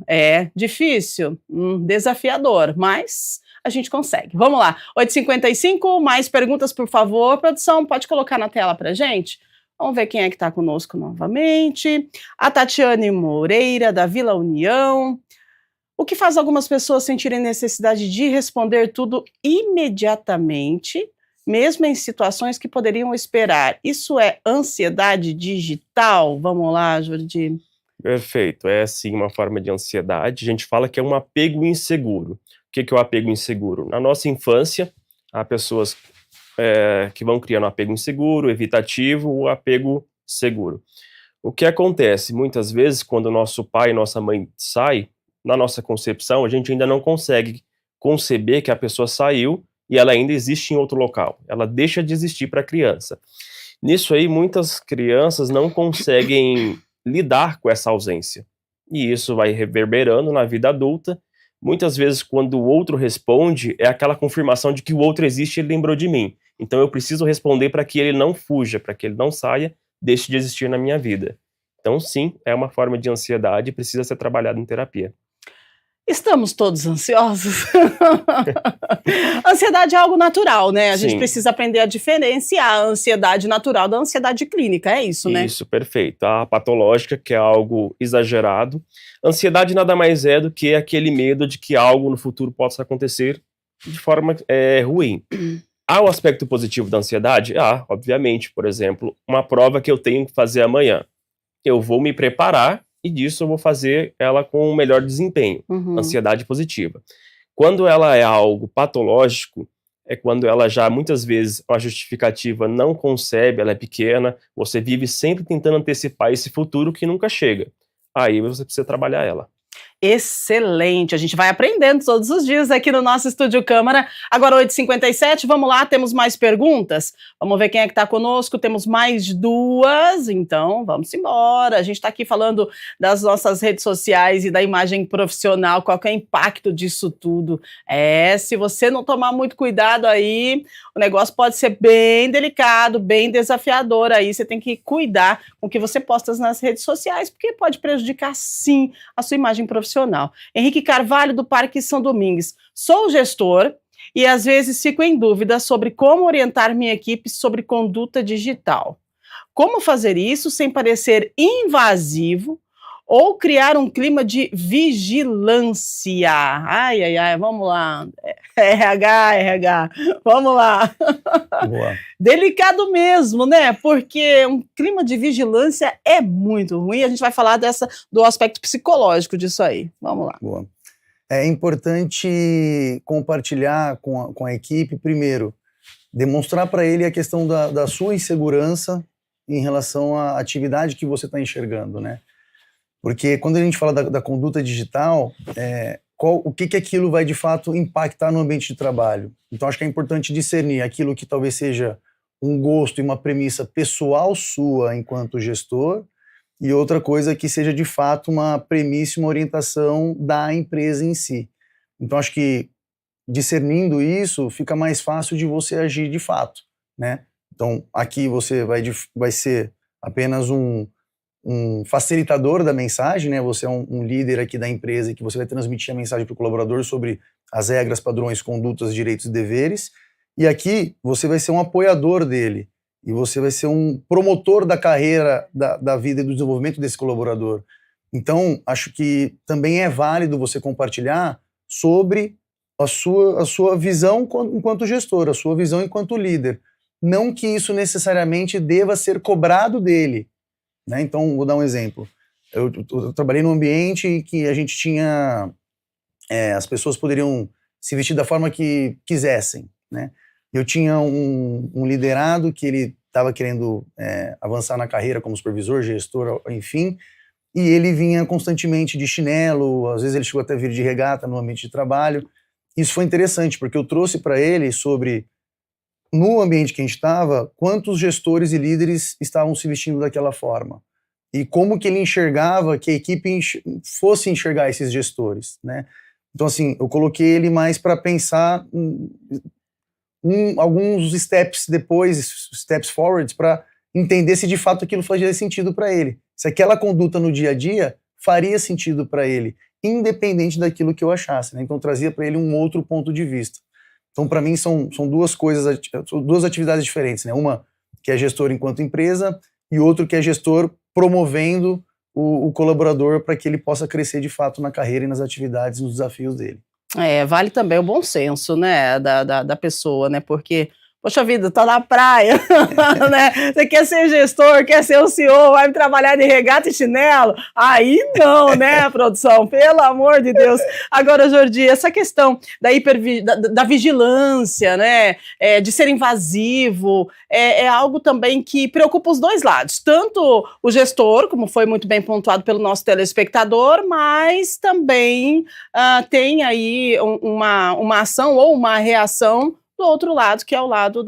difícil, desafiador, mas a gente consegue. Vamos lá, 8h55, mais perguntas, por favor. Produção, pode colocar na tela pra gente? Vamos ver quem é que está conosco novamente. A Tatiane Moreira, da Vila União. O que faz algumas pessoas sentirem necessidade de responder tudo imediatamente, mesmo em situações que poderiam esperar? Isso é ansiedade digital? Vamos lá, Jordi. Perfeito, é sim uma forma de ansiedade. A gente fala que é um apego inseguro. O que é o apego inseguro? Na nossa infância, há pessoas que vão criando um apego inseguro, evitativo, ou apego seguro. O que acontece? Muitas vezes, quando nosso pai e nossa mãe saem, na nossa concepção, a gente ainda não consegue conceber que a pessoa saiu e ela ainda existe em outro local. Ela deixa de existir para a criança. Nisso aí, muitas crianças não conseguem lidar com essa ausência. E isso vai reverberando na vida adulta. Muitas vezes, quando o outro responde, é aquela confirmação de que o outro existe e ele lembrou de mim. Então eu preciso responder para que ele não fuja, para que ele não saia, deixe de existir na minha vida. Então sim, é uma forma de ansiedade e precisa ser trabalhada em terapia. Estamos todos ansiosos? Ansiedade é algo natural, né? A gente precisa aprender a diferenciar a ansiedade natural da ansiedade clínica, é isso, né? Isso, perfeito. A patológica, que é algo exagerado. Ansiedade nada mais é do que aquele medo de que algo no futuro possa acontecer de forma ruim. Há o aspecto positivo da ansiedade? Obviamente. Por exemplo, uma prova que eu tenho que fazer amanhã. Eu vou me preparar e disso eu vou fazer ela com um melhor desempenho. Ansiedade positiva. Quando ela é algo patológico, é quando ela já, muitas vezes, a justificativa não concebe, ela é pequena, você vive sempre tentando antecipar esse futuro que nunca chega. Aí você precisa trabalhar ela. Excelente, a gente vai aprendendo todos os dias aqui no nosso Estúdio Câmara. Agora 8h57, vamos lá, temos mais perguntas? Vamos ver quem é que está conosco, temos mais 2, então vamos embora. A gente está aqui falando das nossas redes sociais e da imagem profissional, qual que é o impacto disso tudo. Se você não tomar muito cuidado aí, o negócio pode ser bem delicado, bem desafiador aí, você tem que cuidar com o que você posta nas redes sociais, porque pode prejudicar sim a sua imagem profissional. Henrique Carvalho, do Parque São Domingos. Sou gestor e às vezes fico em dúvida sobre como orientar minha equipe sobre conduta digital. Como fazer isso sem parecer invasivo ou criar um clima de vigilância? Ai, vamos lá. RH, vamos lá. Boa. Delicado mesmo, né? Porque um clima de vigilância é muito ruim. A gente vai falar do aspecto psicológico disso aí. Vamos lá. Boa. É importante compartilhar com a equipe, primeiro, demonstrar para ele a questão da sua insegurança em relação à atividade que você está enxergando, né? Porque quando a gente fala da conduta digital, o que aquilo vai de fato impactar no ambiente de trabalho. Então acho que é importante discernir aquilo que talvez seja um gosto e uma premissa pessoal sua enquanto gestor e outra coisa que seja de fato uma premissa, uma orientação da empresa em si. Então acho que discernindo isso fica mais fácil de você agir de fato, né? Então aqui você vai ser apenas um facilitador da mensagem, né? Você é um líder aqui da empresa que você vai transmitir a mensagem para o colaborador sobre as regras, padrões, condutas, direitos e deveres. E aqui você vai ser um apoiador dele e você vai ser um promotor da carreira, da vida e do desenvolvimento desse colaborador. Então, acho que também é válido você compartilhar sobre a sua visão enquanto gestor, a sua visão enquanto líder. Não que isso necessariamente deva ser cobrado dele, né? Então, vou dar um exemplo. Eu trabalhei num ambiente que a gente tinha... as pessoas poderiam se vestir da forma que quisessem, né? Eu tinha um liderado que ele estava querendo avançar na carreira como supervisor, gestor, enfim, e ele vinha constantemente de chinelo, às vezes ele chegou até a vir de regata no ambiente de trabalho. Isso foi interessante, porque eu trouxe para ele sobre... no ambiente que a gente estava, quantos gestores e líderes estavam se vestindo daquela forma. E como que ele enxergava que a equipe fosse enxergar esses gestores, né? Então, assim, eu coloquei ele mais para pensar alguns steps depois, steps forwards, para entender se de fato aquilo fazia sentido para ele. Se aquela conduta no dia a dia faria sentido para ele, independente daquilo que eu achasse, né? Então, eu trazia para ele um outro ponto de vista. Então, para mim, são duas coisas, duas atividades diferentes, né? Uma que é gestor enquanto empresa e outro que é gestor promovendo o colaborador para que ele possa crescer de fato na carreira e nas atividades, nos desafios dele. Vale também o bom senso, né, da pessoa, né? Porque, poxa vida, tá na praia, né? Você quer ser gestor, quer ser o CEO, vai trabalhar de regata e chinelo? Aí não, né, produção? Pelo amor de Deus. Agora, Jordi, essa questão da vigilância, né, de ser invasivo, é algo também que preocupa os dois lados. Tanto o gestor, como foi muito bem pontuado pelo nosso telespectador, mas também tem aí uma ação ou uma reação do outro lado, que é o lado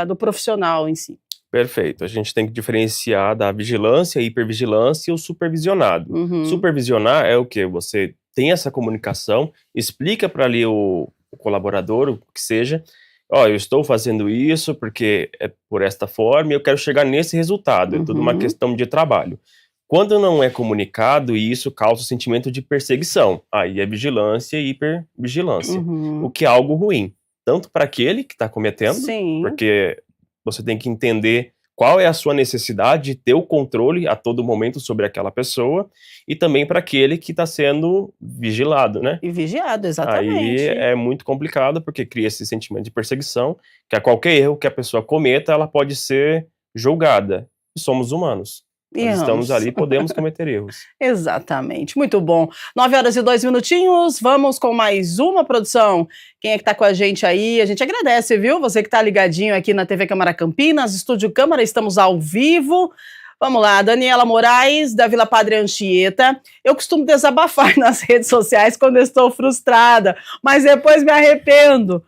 do profissional em si. Perfeito. A gente tem que diferenciar da vigilância, hipervigilância e o supervisionado. Supervisionar é o quê? Você tem essa comunicação, explica para ali o colaborador, o que seja, eu estou fazendo isso porque é por esta forma e eu quero chegar nesse resultado. É tudo uma questão de trabalho. Quando não é comunicado, e isso causa o sentimento de perseguição, aí é vigilância e hipervigilância, o que é algo ruim. Tanto para aquele que está cometendo, Sim. porque você tem que entender qual é a sua necessidade de ter o controle a todo momento sobre aquela pessoa e também para aquele que está sendo vigilado, né? E vigiado, Aí exatamente. é muito complicado porque cria esse sentimento de perseguição, que a qualquer erro que a pessoa cometa, ela pode ser julgada. E somos humanos. Nós estamos ali e podemos cometer erros. Exatamente, muito bom. 9h02, vamos com mais uma produção. Quem é que tá com a gente aí? A gente agradece, viu? Você que tá ligadinho aqui na TV Câmara Campinas, Estúdio Câmara, estamos ao vivo. Vamos lá, Daniela Moraes, da Vila Padre Anchieta. Eu costumo desabafar nas redes sociais quando eu estou frustrada, mas depois me arrependo.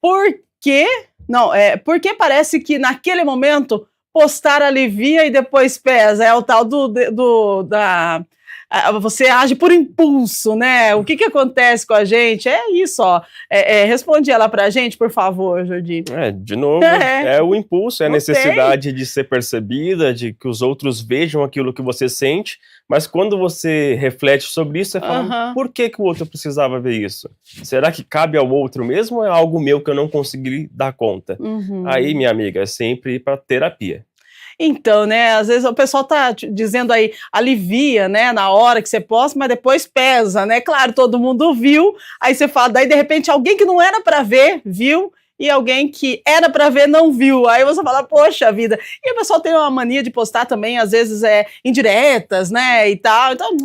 Por quê? Não, porque parece que naquele momento postar alivia e depois pesa. É o tal você age por impulso, né? O que acontece com a gente? É isso, ó. Responde ela pra gente, por favor, Jordi. De novo, é o impulso, é a necessidade de ser percebida, de que os outros vejam aquilo que você sente, mas quando você reflete sobre isso, você fala, por que o outro precisava ver isso? Será que cabe ao outro mesmo ou é algo meu que eu não consegui dar conta? Aí, minha amiga, é sempre ir pra terapia. Então, né, às vezes o pessoal tá dizendo aí, alivia, né, na hora que você posta, mas depois pesa, né, claro, todo mundo viu, aí você fala, daí de repente alguém que não era pra ver, viu, e alguém que era pra ver não viu, aí você fala, poxa vida, e o pessoal tem uma mania de postar também, às vezes indiretas, né, e tal, então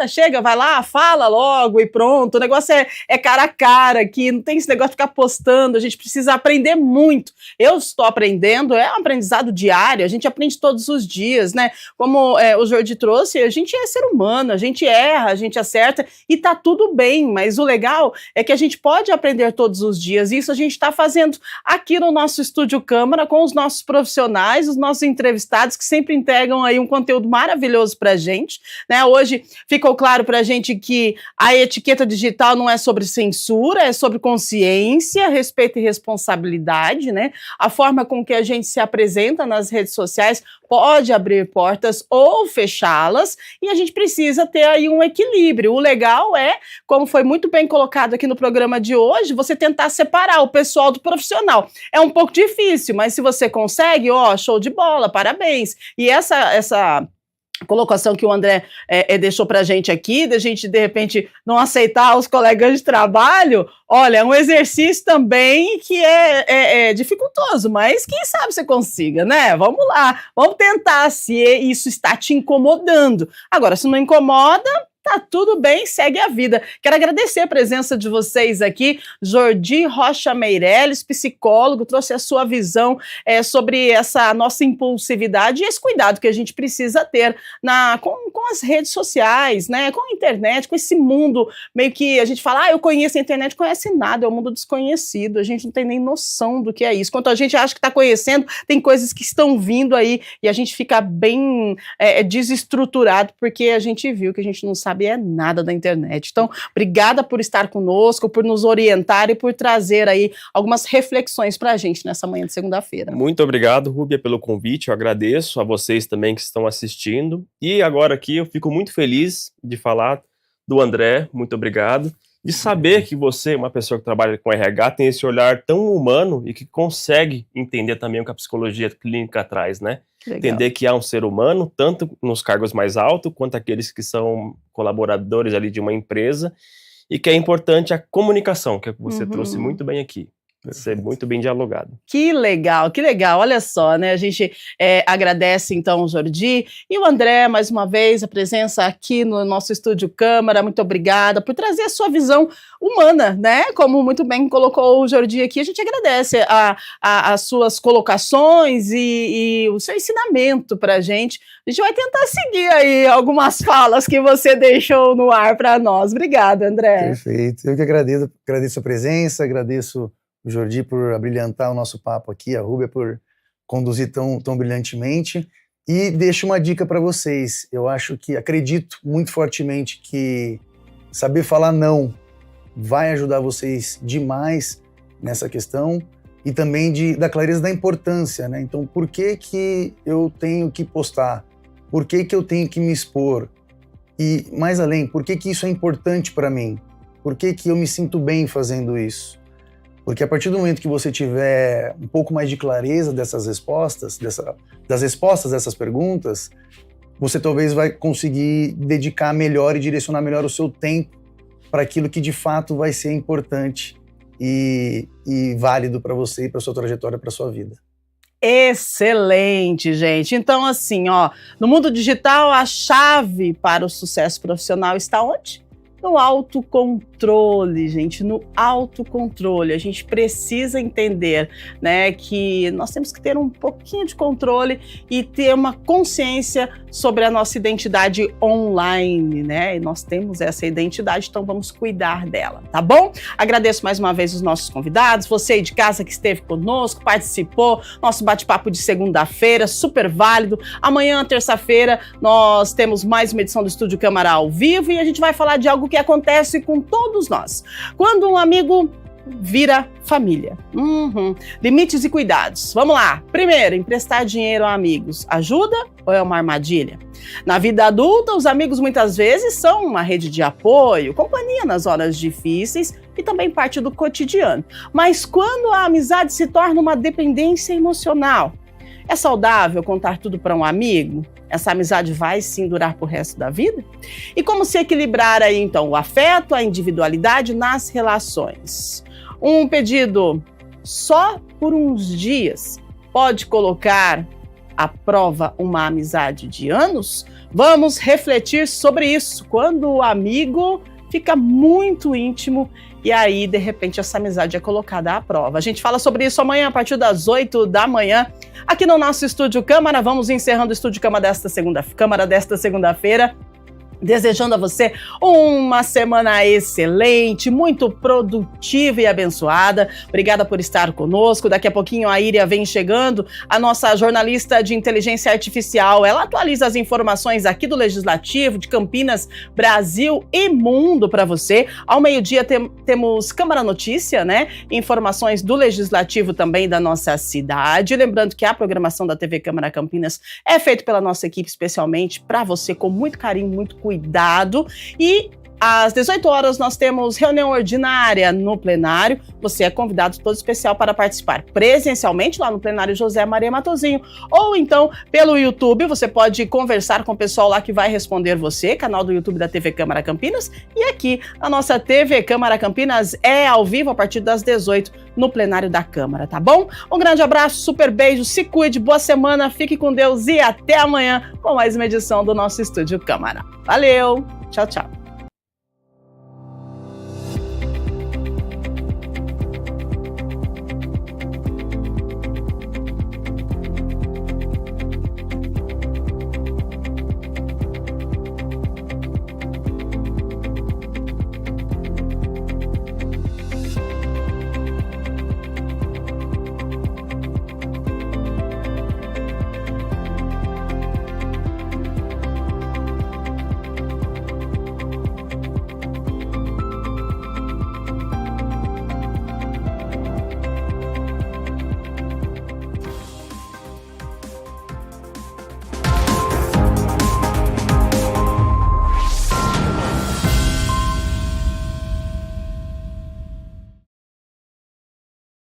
chega, vai lá, fala logo e pronto, o negócio é cara a cara aqui, não tem esse negócio de ficar postando, a gente precisa aprender muito, eu estou aprendendo, é um aprendizado diário, a gente aprende todos os dias, né, como o Jordi trouxe, a gente é ser humano, a gente erra, a gente acerta e tá tudo bem, mas o legal é que a gente pode aprender todos os dias, e isso a gente tá fazendo aqui no nosso Estúdio Câmara com os nossos profissionais, os nossos entrevistados que sempre entregam aí um conteúdo maravilhoso pra gente, né? Hoje ficou claro pra gente que a etiqueta digital não é sobre censura, é sobre consciência, respeito e responsabilidade, né? A forma com que a gente se apresenta nas redes sociais pode abrir portas ou fechá-las, e a gente precisa ter aí um equilíbrio. O legal é, como foi muito bem colocado aqui no programa de hoje, você tentar separar o pessoal do profissional. É um pouco difícil, mas se você consegue, show de bola, parabéns. E essa colocação que o André deixou pra gente aqui, da gente de repente não aceitar os colegas de trabalho, olha, é um exercício também que é dificultoso, mas quem sabe você consiga, né? Vamos lá, vamos tentar, se isso está te incomodando. Agora, se não incomoda, tá tudo bem, segue a vida. Quero agradecer a presença de vocês aqui. Jordi Rocha Meirelles, psicólogo, trouxe a sua visão sobre essa nossa impulsividade e esse cuidado que a gente precisa ter com as redes sociais, né, com a internet, com esse mundo meio que a gente fala, eu conheço a internet, conhece nada, é um mundo desconhecido, a gente não tem nem noção do que é isso. Quando a gente acha que está conhecendo, tem coisas que estão vindo aí e a gente fica bem desestruturado porque a gente viu que a gente não sabe nada da internet. Então, obrigada por estar conosco, por nos orientar e por trazer aí algumas reflexões para a gente nessa manhã de segunda-feira. Muito obrigado, Rúbia, pelo convite. Eu agradeço a vocês também que estão assistindo. E agora aqui eu fico muito feliz de falar do André, muito obrigado, de saber que você, uma pessoa que trabalha com RH, tem esse olhar tão humano e que consegue entender também o que a psicologia clínica traz, né? Legal. Entender que há um ser humano, tanto nos cargos mais altos, quanto aqueles que são colaboradores ali de uma empresa, e que é importante a comunicação, que você trouxe muito bem aqui. Ser muito bem dialogado. Que legal, olha só, né, a gente agradece então o Jordi e o André, mais uma vez, a presença aqui no nosso Estúdio Câmara, muito obrigada por trazer a sua visão humana, né, como muito bem colocou o Jordi aqui, a gente agradece as suas colocações e o seu ensinamento pra gente vai tentar seguir aí algumas falas que você deixou no ar para nós. Obrigada, André. Perfeito, eu que agradeço a presença, agradeço o Jordi por abrilhantar o nosso papo aqui, a Rúbia por conduzir tão brilhantemente, e deixo uma dica para vocês. Eu acredito muito fortemente que saber falar não vai ajudar vocês demais nessa questão, e também da clareza da importância, né? Então, por que eu tenho que postar? Por que eu tenho que me expor? E, mais além, por que isso é importante para mim? Por que eu me sinto bem fazendo isso? Porque a partir do momento que você tiver um pouco mais de clareza dessas respostas, das respostas dessas perguntas, você talvez vai conseguir dedicar melhor e direcionar melhor o seu tempo para aquilo que de fato vai ser importante e válido para você e para sua trajetória, para sua vida. Excelente, gente. Então, assim, ó, no mundo digital, a chave para o sucesso profissional está onde? No autocontrole, gente, no autocontrole. A gente precisa entender, né, que nós temos que ter um pouquinho de controle e ter uma consciência sobre a nossa identidade online, né? E nós temos essa identidade, então vamos cuidar dela, tá bom? Agradeço mais uma vez os nossos convidados, você aí de casa que esteve conosco, participou, nosso bate-papo de segunda-feira, super válido. Amanhã, terça-feira, nós temos mais uma edição do Estúdio Câmara ao vivo e a gente vai falar de algo que acontece com todos nós. Quando um amigo vira família. Limites e cuidados. Vamos lá. Primeiro, emprestar dinheiro a amigos. Ajuda ou é uma armadilha? Na vida adulta, os amigos muitas vezes são uma rede de apoio, companhia nas horas difíceis e também parte do cotidiano. Mas quando a amizade se torna uma dependência emocional, é saudável contar tudo para um amigo? Essa amizade vai sim durar pro resto da vida? E como se equilibrar aí, então, o afeto, a individualidade nas relações? Um pedido só por uns dias pode colocar à prova uma amizade de anos? Vamos refletir sobre isso quando o amigo fica muito íntimo e aí, de repente, essa amizade é colocada à prova. A gente fala sobre isso amanhã, a partir das 8 da manhã, aqui no nosso Estúdio Câmara. Vamos encerrando o Estúdio Câmara desta segunda-feira. Desejando a você uma semana excelente, muito produtiva e abençoada. Obrigada por estar conosco. Daqui a pouquinho a Iria vem chegando, a nossa jornalista de inteligência artificial. Ela atualiza as informações aqui do Legislativo, de Campinas, Brasil e mundo para você. Ao meio-dia temos Câmara Notícia, né? Informações do Legislativo também da nossa cidade. Lembrando que a programação da TV Câmara Campinas é feita pela nossa equipe especialmente para você, com muito carinho, muito cuidado. E às 18 horas nós temos reunião ordinária no plenário. Você é convidado todo especial para participar presencialmente lá no plenário José Maria Matosinho, ou então pelo YouTube. Você pode conversar com o pessoal lá que vai responder você, canal do YouTube da TV Câmara Campinas. E aqui a nossa TV Câmara Campinas é ao vivo a partir das 18 no plenário da Câmara, tá bom? Um grande abraço, super beijo, se cuide, boa semana, fique com Deus e até amanhã com mais uma edição do nosso Estúdio Câmara. Valeu, tchau, tchau.